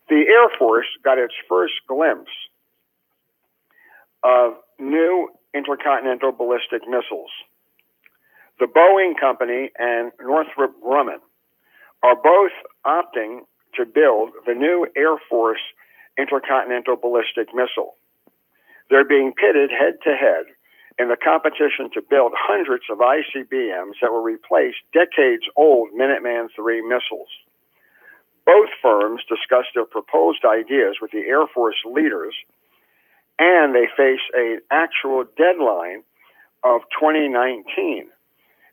The Air Force got its first glimpse of new intercontinental ballistic missiles. The Boeing Company and Northrop Grumman are both opting to build the new Air Force intercontinental ballistic missile. They're being pitted head to head in the competition to build hundreds of ICBMs that will replace decades-old Minuteman III missiles. Both firms discussed their proposed ideas with the Air Force leaders, and they face an actual deadline of 2019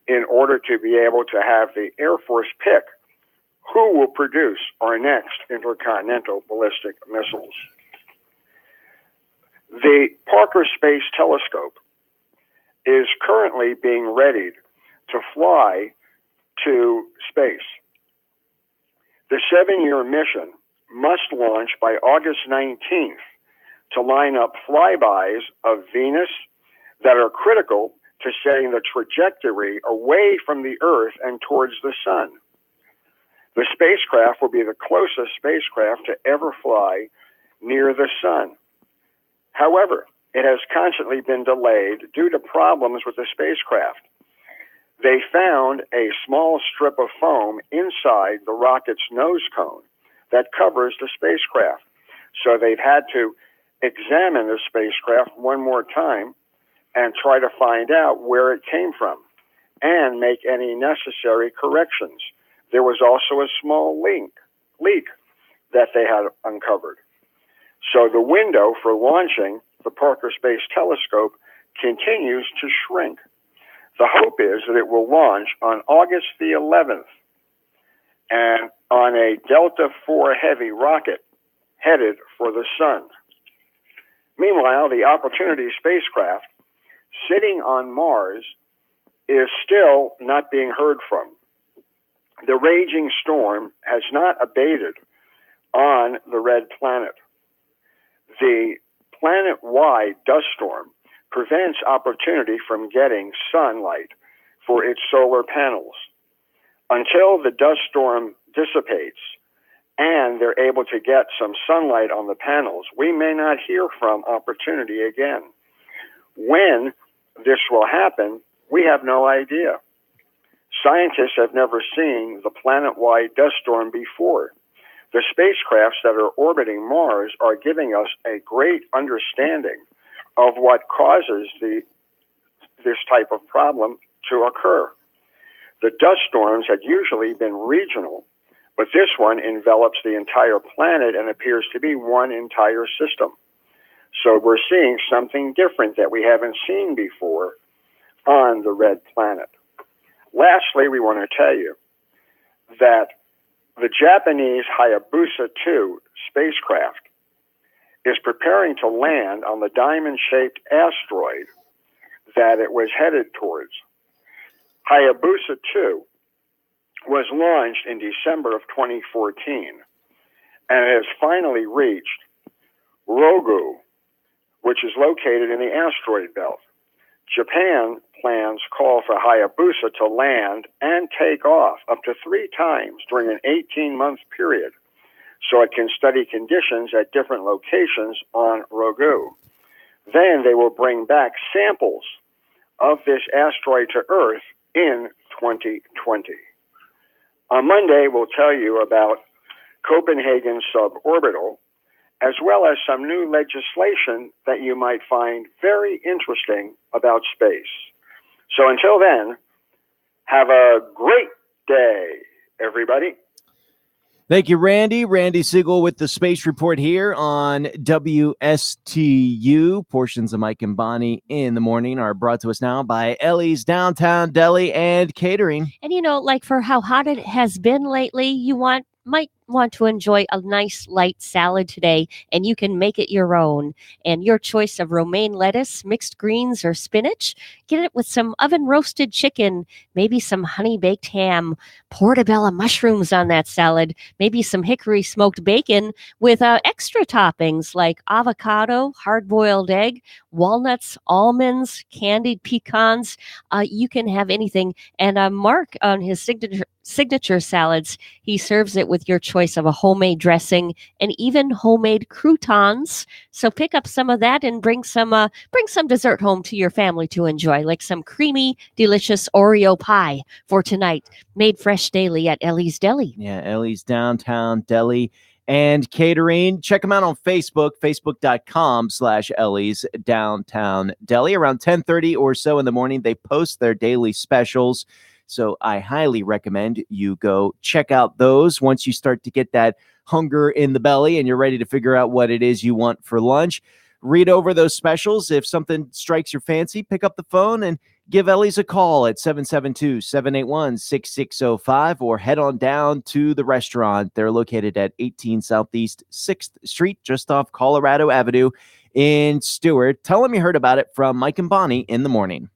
in order to be able to have the Air Force pick who will produce our next intercontinental ballistic missiles. The Parker Space Telescope is currently being readied to fly to space. The 7-year mission must launch by August 19th to line up flybys of Venus that are critical to setting the trajectory away from the Earth and towards the Sun. The spacecraft will be the closest spacecraft to ever fly near the Sun. However, it has constantly been delayed due to problems with the spacecraft. They found a small strip of foam inside the rocket's nose cone that covers the spacecraft. So they've had to examine the spacecraft one more time and try to find out where it came from and make any necessary corrections. There was also a small leak that they had uncovered. So the window for launching the Parker Space Telescope continues to shrink. The hope is that it will launch on August the 11th and on a Delta IV Heavy rocket headed for the Sun. Meanwhile, the Opportunity spacecraft sitting on Mars is still not being heard from. The raging storm has not abated on the red planet. The planet-wide dust storm prevents Opportunity from getting sunlight for its solar panels. Until the dust storm dissipates and they're able to get some sunlight on the panels, we may not hear from Opportunity again. When this will happen, we have no idea. Scientists have never seen the planet-wide dust storm before. The spacecrafts that are orbiting Mars are giving us a great understanding of what causes this type of problem to occur. The dust storms had usually been regional, but this one envelops the entire planet and appears to be one entire system. So we're seeing something different that we haven't seen before on the red planet. Lastly, we want to tell you that the Japanese Hayabusa 2 spacecraft is preparing to land on the diamond-shaped asteroid that it was headed towards. Hayabusa 2 was launched in December of 2014 and it has finally reached Ryugu, which is located in the asteroid belt. Japan plans call for Hayabusa to land and take off up to 3 times during an 18-month period so it can study conditions at different locations on Ryugu. Then they will bring back samples of this asteroid to Earth in 2020. On Monday, we'll tell you about Copenhagen suborbital, as well as some new legislation that you might find very interesting about space. So until then, have a great day, everybody. Thank you, Randy. Randy Siegel with the Space Report here on WSTU. Portions of Mike and Bonnie in the morning are brought to us now by Ellie's Downtown Deli and Catering. And like for how hot it has been lately, you might want to enjoy a nice light salad today, and you can make it your own. And your choice of romaine lettuce, mixed greens, or spinach, get it with some oven roasted chicken, maybe some honey baked ham, portobello mushrooms on that salad, maybe some hickory smoked bacon with extra toppings like avocado, hard boiled egg, walnuts, almonds, candied pecans. You can have anything. And Mark, on his signature salads, he serves it with your choice of a homemade dressing and even homemade croutons. So pick up some of that and bring some dessert home to your family to enjoy, like some creamy, delicious Oreo pie for tonight, made fresh daily at Ellie's Deli. Yeah, Ellie's Downtown Deli and Catering. Check them out on Facebook, facebook.com/Ellie's Downtown Deli. Around 10:30 or so in the morning, they post their daily specials. So I highly recommend you go check out those once you start to get that hunger in the belly and you're ready to figure out what it is you want for lunch. Read over those specials. If something strikes your fancy, pick up the phone and give Ellie's a call at 772-781-6605 or head on down to the restaurant. They're located at 18 Southeast 6th Street, just off Colorado Avenue in Stewart. Tell them you heard about it from Mike and Bonnie in the morning.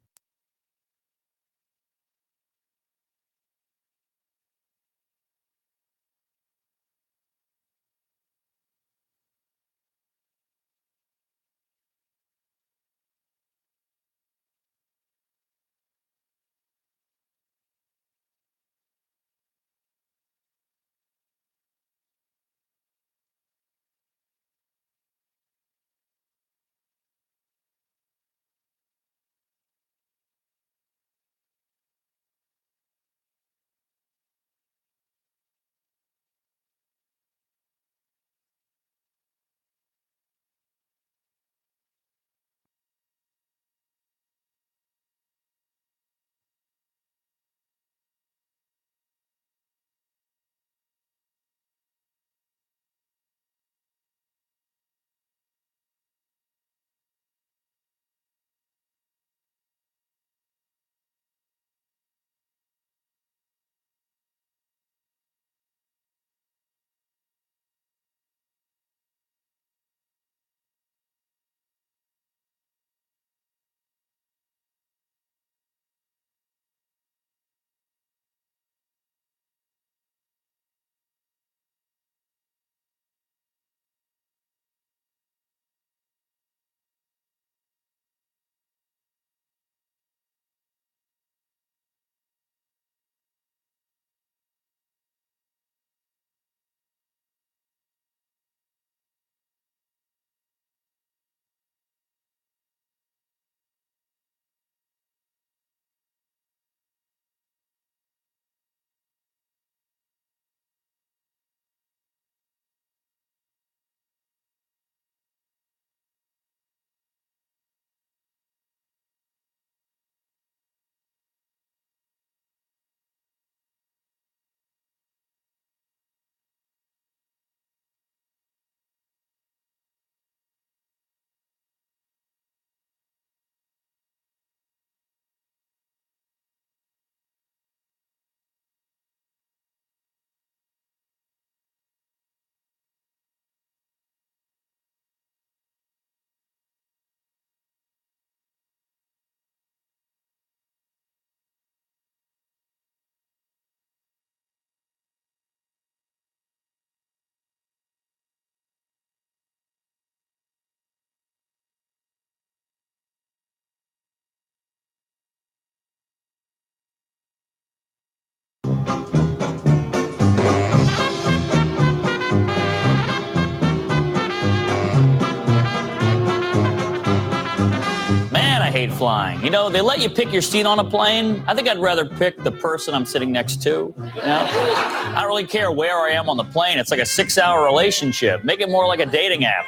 hate flying. You know, they let you pick your seat on a plane. I think I'd rather pick the person I'm sitting next to. You know? I don't really care where I am on the plane. It's like a 6-hour relationship. Make it more like a dating app.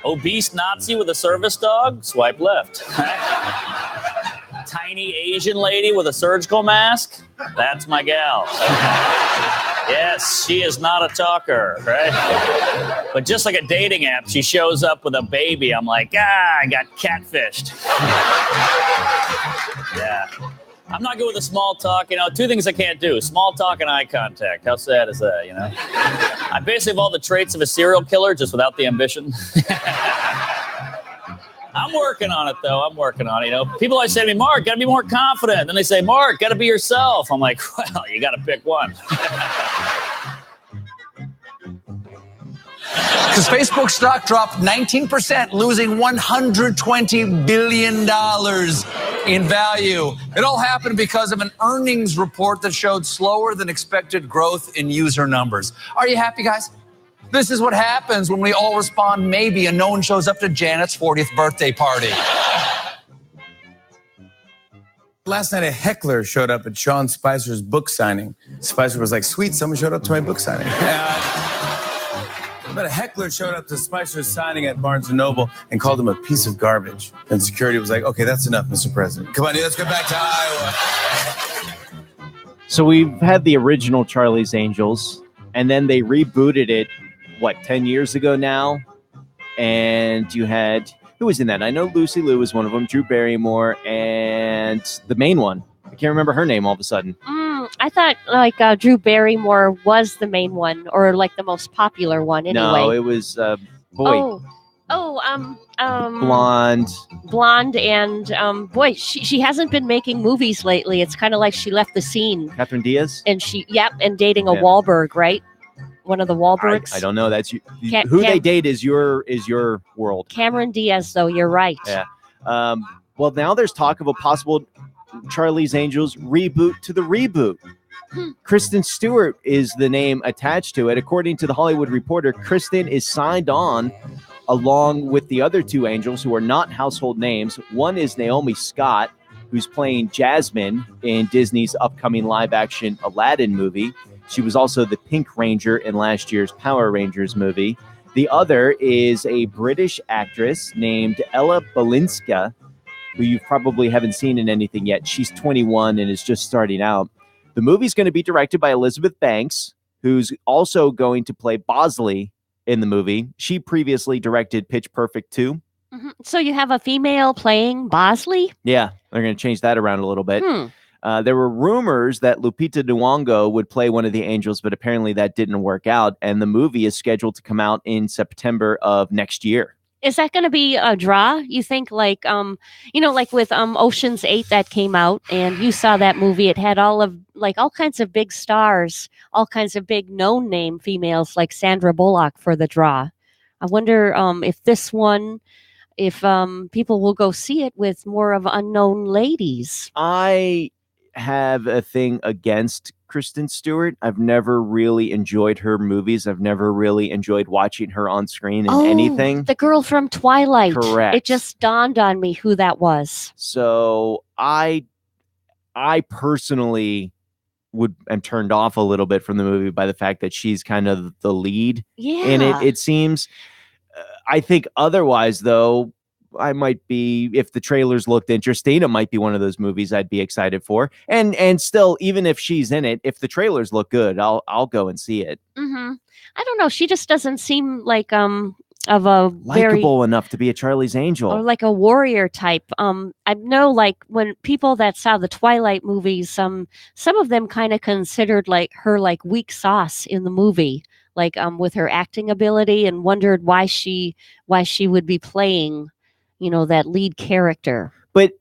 Obese Nazi with a service dog? Swipe left. Tiny Asian lady with a surgical mask? That's my gal. Yes, she is not a talker, right? But just like a dating app, she shows up with a baby. I'm like, I got catfished. Yeah. I'm not good with the small talk. You know, 2 things I can't do. Small talk and eye contact. How sad is that, you know? I basically have all the traits of a serial killer, just without the ambition. I'm working on it, though. I'm working on it. You know, people always say to me, Mark, got to be more confident. Then they say, Mark, got to be yourself. I'm like, well, you got to pick one. Because Facebook stock dropped 19%, losing $120 billion in value. It all happened because of an earnings report that showed slower than expected growth in user numbers. Are you happy, guys? This is what happens when we all respond maybe and no one shows up to Janet's 40th birthday party. Last night, a heckler showed up at Sean Spicer's book signing. Spicer was like, sweet, someone showed up to my book signing. But a heckler showed up to Spicer's signing at Barnes & Noble and called him a piece of garbage. And security was like, okay, that's enough, Mr. President. Come on, let's go back to Iowa. So we've had the original Charlie's Angels, and then they rebooted it, 10 years ago now? And you had, who was in that? I know Lucy Liu was one of them, Drew Barrymore, and the main one. I can't remember her name all of a sudden. I thought Drew Barrymore was the main one, or like the most popular one anyway. No, it was blonde, and boy, she hasn't been making movies lately. It's kind of like she left the scene. Catherine Diaz, and and dating a Wahlberg, right? One of the Wahlbergs. I don't know. That's you. They date is your world. Cameron Diaz, though. You're right. Yeah. Well, now there's talk of a possible Charlie's Angels reboot to the reboot. Kristen Stewart is the name attached to it. According to the Hollywood Reporter, Kristen is signed on along with the other 2 angels who are not household names. One is Naomi Scott, who's playing Jasmine in Disney's upcoming live-action Aladdin movie. She was also the Pink Ranger in last year's Power Rangers movie. The other is a British actress named Ella Balinska, who you probably haven't seen in anything yet. She's 21 and is just starting out. The movie's going to be directed by Elizabeth Banks, who's also going to play Bosley in the movie. She previously directed Pitch Perfect 2. Mm-hmm. So you have a female playing Bosley? Yeah, they're going to change that around a little bit. There were rumors that Lupita Nyong'o would play one of the angels, but apparently that didn't work out. And the movie is scheduled to come out in September of next year. Is that going to be a draw? You think like with Ocean's 8 that came out, and you saw that movie, it had all kinds of big stars, all kinds of big known name females like Sandra Bullock for the draw. I wonder if this one, if people will go see it with more of unknown ladies. I have a thing against Kristen Stewart. I've never really enjoyed her movies. I've never really enjoyed watching her on screen in anything. The girl from Twilight. Correct. It just dawned on me who that was. So I personally am turned off a little bit from the movie by the fact that she's kind of the lead in it. It seems. I think otherwise, though, I might be, if the trailers looked interesting, it might be one of those movies I'd be excited for. And still, even if she's in it, if the trailers look good, I'll go and see it. Mm-hmm. I don't know. She just doesn't seem like of a likable enough to be a Charlie's Angel, or like a warrior type. I know, like when people that saw the Twilight movies, some of them kind of considered like her like weak sauce in the movie, like with her acting ability, and wondered why she would be playing, that lead character. But,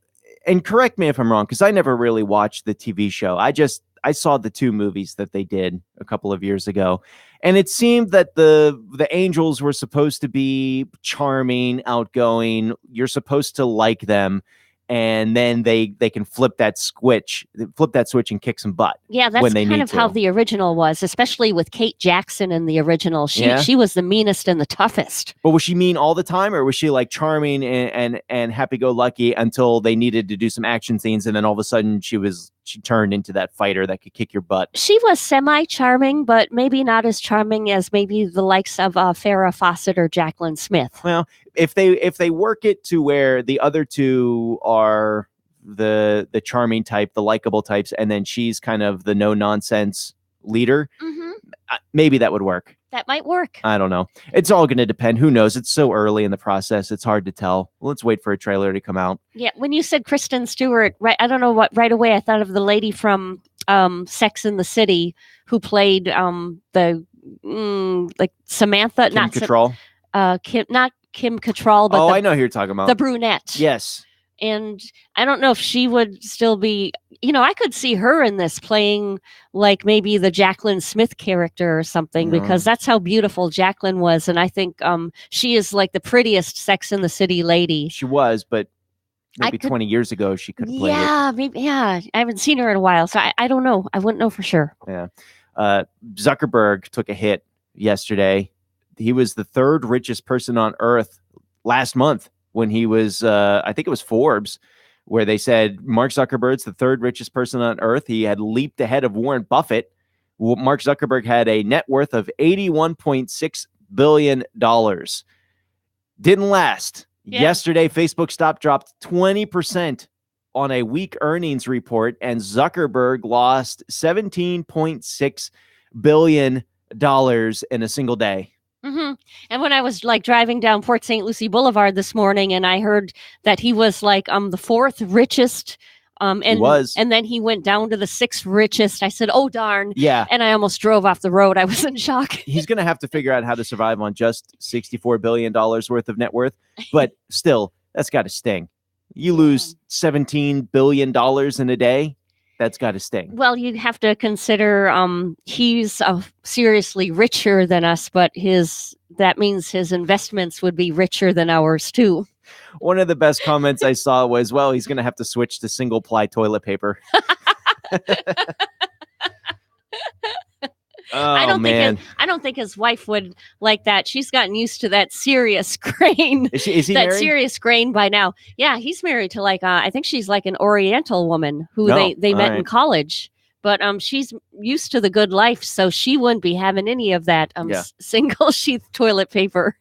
and correct me if I'm wrong, because I never really watched the TV show. I saw the 2 movies that they did a couple of years ago, and it seemed that the angels were supposed to be charming, outgoing. You're supposed to like them, and then they can flip that switch and kick some butt. Yeah, that's when they kind need of how to. the original was, especially with Kate Jackson in the original. She was the meanest and the toughest. But was she mean all the time, or was she like charming and happy-go-lucky until they needed to do some action scenes, and then all of a sudden she turned into that fighter that could kick your butt? She was semi-charming, but maybe not as charming as maybe the likes of Farrah Fawcett or Jacqueline Smith. Well, if they work it to where the other two are the charming type, the likable types, and then she's kind of the no-nonsense leader, maybe that would work. That might work. I don't know. It's all going to depend. Who knows? It's so early in the process. It's hard to tell. Let's wait for a trailer to come out. Yeah, when you said Kristen Stewart, right? I don't know what. Right away, I thought of the lady from Sex and the City who played like Samantha, Kim Cattrall. Not Kim Cattrall, but I know who you're talking about. the brunette. Yes. And I don't know if she would still be, I could see her in this playing like maybe the Jacqueline Smith character or something, because that's how beautiful Jacqueline was. And I think she is like the prettiest Sex and the City lady. She was, but maybe 20 years ago she could have played it. Maybe. Yeah. I haven't seen her in a while, so I don't know. I wouldn't know for sure. Yeah. Zuckerberg took a hit yesterday. He was the third richest person on earth last month when he was, I think it was Forbes, where they said Mark Zuckerberg's the third richest person on earth. He had leaped ahead of Warren Buffett. Mark Zuckerberg had a net worth of $81.6 billion. Didn't last. Yeah. Yesterday, Facebook stock dropped 20% on a weak earnings report, and Zuckerberg lost $17.6 billion in a single day. Mm-hmm. And when I was like driving down Port St. Lucie Boulevard this morning, and I heard that he was like the fourth richest, and then he went down to the sixth richest. I said, "Oh darn!" Yeah, and I almost drove off the road. I was in shock. He's going to have to figure out how to survive on just $64 billion worth of net worth, but still, that's got to sting. You lose $17 billion in a day. That's got to sting. Well, you'd have to consider he's seriously richer than us, but that means his investments would be richer than ours too. One of the best comments I saw was, well, he's going to have to switch to single-ply toilet paper. I don't think his wife would like that. She's gotten used to that serious grain. Is he that married? Serious grain by now? Yeah, he's married to like I think she's like an Oriental woman who they met in college. But she's used to the good life, so she wouldn't be having any of that single sheath toilet paper.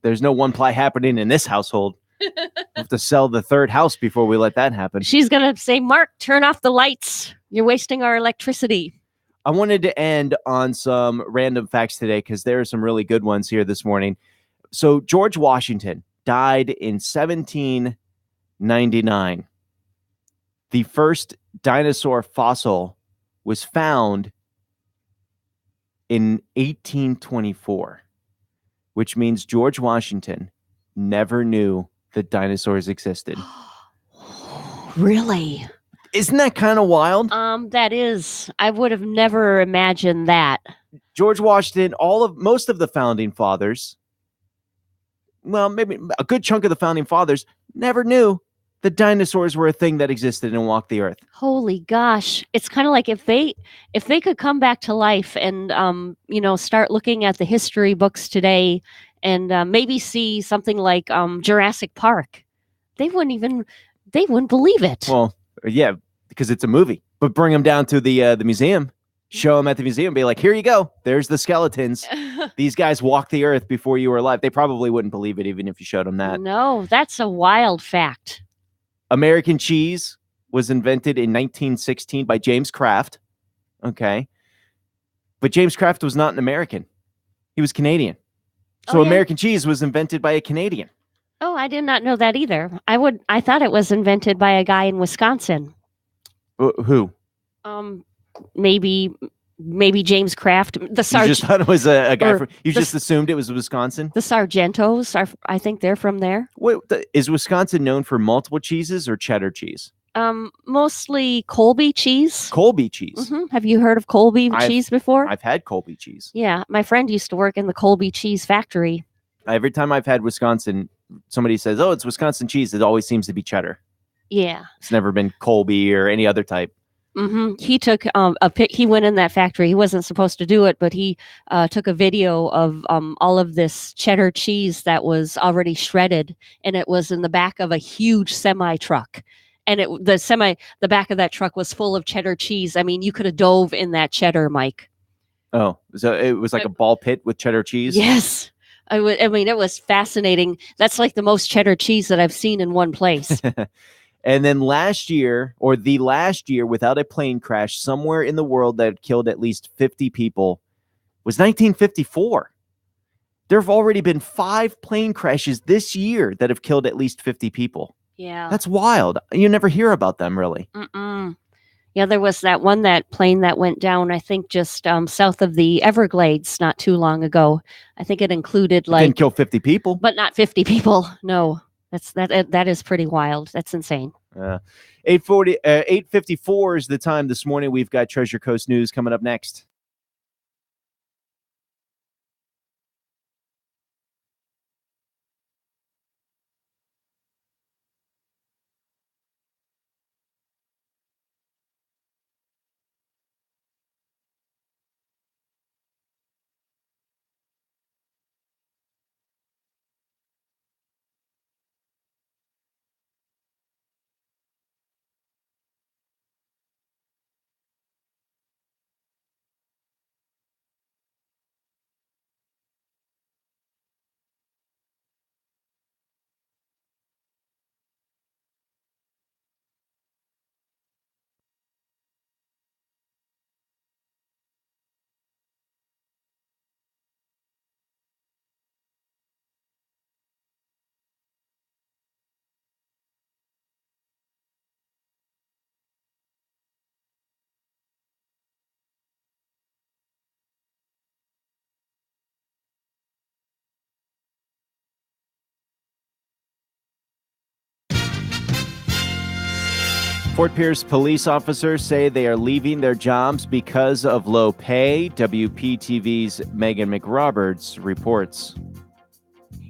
There's no one-ply happening in this household. We have to sell the third house before we let that happen. She's gonna say, "Mark, turn off the lights. You're wasting our electricity." I wanted to end on some random facts today because there are some really good ones here this morning. So George Washington died in 1799. The first dinosaur fossil was found in 1824, which means George Washington never knew that dinosaurs existed. Really? Isn't that kind of wild? That is. I would have never imagined that. George Washington, most of the founding fathers, well, maybe a good chunk of the founding fathers never knew that dinosaurs were a thing that existed and walked the earth. Holy gosh. It's kind of like if they could come back to life and start looking at the history books today and maybe see something like Jurassic Park, they wouldn't believe it. Well, yeah, because it's a movie. But bring them down to the museum, show them at the museum, be like, here you go. There's the skeletons. These guys walked the earth before you were alive. They probably wouldn't believe it even if you showed them that. No, that's a wild fact. American cheese was invented in 1916 by James Kraft. Okay. But James Kraft was not an American. He was Canadian. So American cheese was invented by a Canadian. Oh, I did not know that either. I thought it was invented by a guy in Wisconsin. Who? Maybe James Kraft. The sergeant. You just thought it was a guy from. You just assumed it was Wisconsin. The Sargentos are. I think they're from there. Wait, is Wisconsin known for multiple cheeses or cheddar cheese? Mostly Colby cheese. Colby cheese. Mm-hmm. Have you heard of Colby cheese before? I've had Colby cheese. Yeah, my friend used to work in the Colby cheese factory. Every time I've had Wisconsin, somebody says, "Oh, it's Wisconsin cheese." It always seems to be cheddar. Yeah. It's never been Colby or any other type. He took a pic. He went in that factory. He wasn't supposed to do it, but he took a video of all of this cheddar cheese that was already shredded, and it was in the back of a huge semi truck. And the back of that truck was full of cheddar cheese. I mean, you could have dove in that cheddar, Mike. Oh, so it was like a ball pit with cheddar cheese? Yes. I mean, it was fascinating. That's like the most cheddar cheese that I've seen in one place. And then the last year, without a plane crash somewhere in the world that killed at least 50 people was 1954. There have already been 5 plane crashes this year that have killed at least 50 people. Yeah. That's wild. You never hear about them, really. Yeah, there was that plane that went down, I think, just south of the Everglades not too long ago. I think it included Didn't kill 50 people. But not 50 people. No. That is pretty wild. That's insane. 8:54 is the time this morning. We've got Treasure Coast News coming up next. Fort Pierce police officers say they are leaving their jobs because of low pay. WPTV's Megan McRoberts reports.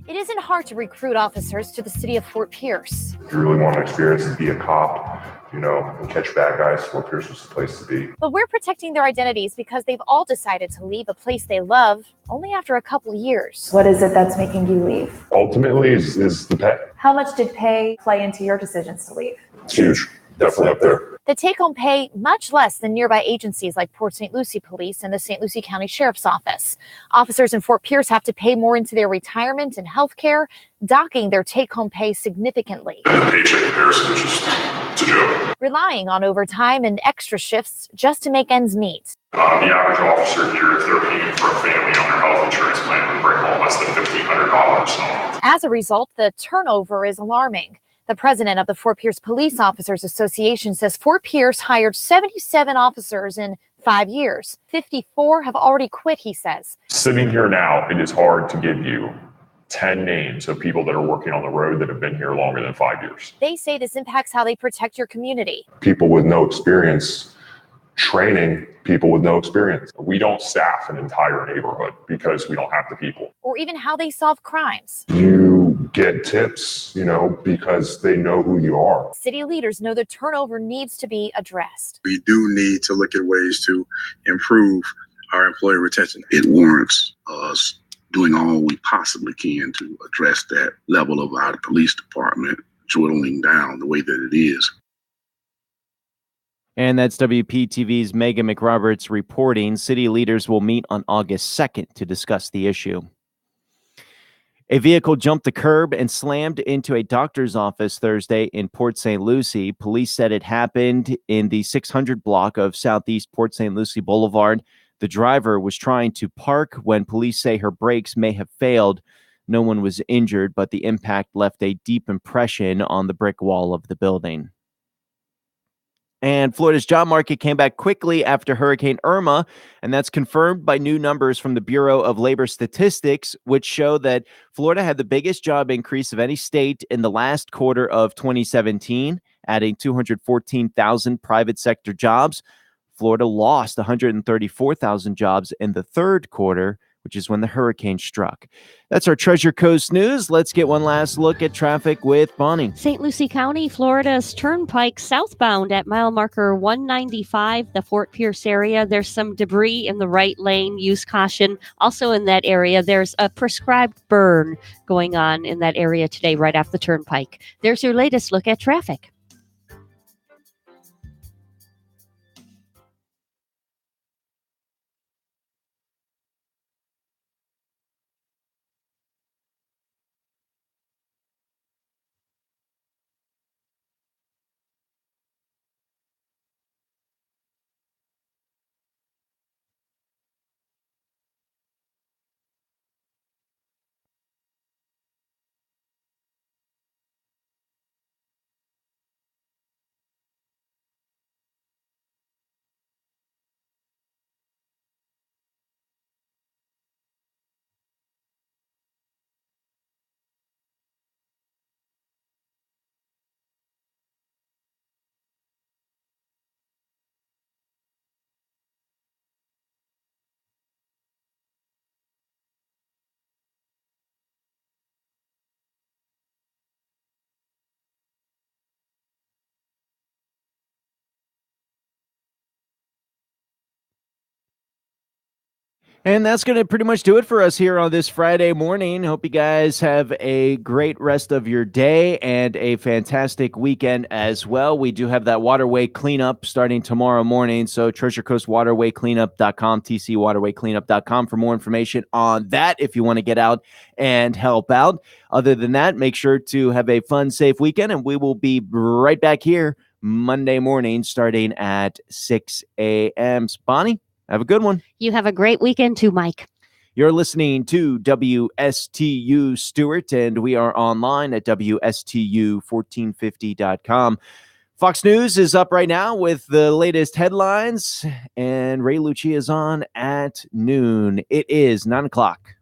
It isn't hard to recruit officers to the city of Fort Pierce. If you really want to experience and be a cop, and catch bad guys, Fort Pierce was the place to be. But we're protecting their identities because they've all decided to leave a place they love only after a couple years. What is it that's making you leave? Ultimately is the pay. How much did pay play into your decisions to leave? It's huge. Definitely up there. The take-home pay much less than nearby agencies like Port St. Lucie Police and the St. Lucie County Sheriff's Office. Officers in Fort Pierce have to pay more into their retirement and health care, docking their take-home pay significantly. And the paycheck comparison is just it's a joke. Relying on overtime and extra shifts just to make ends meet. The average officer here, if they're paying for a family on their health insurance plan, would bring home less than $1,500. As a result, the turnover is alarming. The president of the Fort Pierce Police Officers Association says Fort Pierce hired 77 officers in 5 years. 54 have already quit, he says. Sitting here now, it is hard to give you 10 names of people that are working on the road that have been here longer than 5 years. They say this impacts how they protect your community. People with no experience training people with no experience. We don't staff an entire neighborhood because we don't have the people. Or even how they solve crimes. You get tips, because they know who you are. City leaders know the turnover needs to be addressed. We do need to look at ways to improve our employee retention. It warrants us doing all we possibly can to address that level of our police department dwindling down the way that it is. And that's WPTV's Megan McRoberts reporting. City leaders will meet on August 2nd to discuss the issue. A vehicle jumped the curb and slammed into a doctor's office Thursday in Port St. Lucie. Police said it happened in the 600 block of Southeast Port St. Lucie Boulevard. The driver was trying to park when police say her brakes may have failed. No one was injured, but the impact left a deep impression on the brick wall of the building. And Florida's job market came back quickly after Hurricane Irma, and that's confirmed by new numbers from the Bureau of Labor Statistics, which show that Florida had the biggest job increase of any state in the last quarter of 2017, adding 214,000 private sector jobs. Florida lost 134,000 jobs in the third quarter, which is when the hurricane struck. That's our Treasure Coast news. Let's get one last look at traffic with Bonnie. St. Lucie County, Florida's Turnpike southbound at mile marker 195, the Fort Pierce area. There's some debris in the right lane. Use caution. Also in that area, there's a prescribed burn going on in that area today, right off the Turnpike. There's your latest look at traffic. And that's going to pretty much do it for us here on this Friday morning. Hope you guys have a great rest of your day and a fantastic weekend as well. We do have that waterway cleanup starting tomorrow morning. So treasurecoastwaterwaycleanup.com, tcwaterwaycleanup.com for more information on that if you want to get out and help out. Other than that, make sure to have a fun, safe weekend, and we will be right back here Monday morning starting at 6 a.m. Bonnie, have a good one. You have a great weekend too, Mike. You're listening to WSTU Stewart, and we are online at WSTU1450.com. Fox News is up right now with the latest headlines, and Ray Lucci is on at noon. It is 9 o'clock.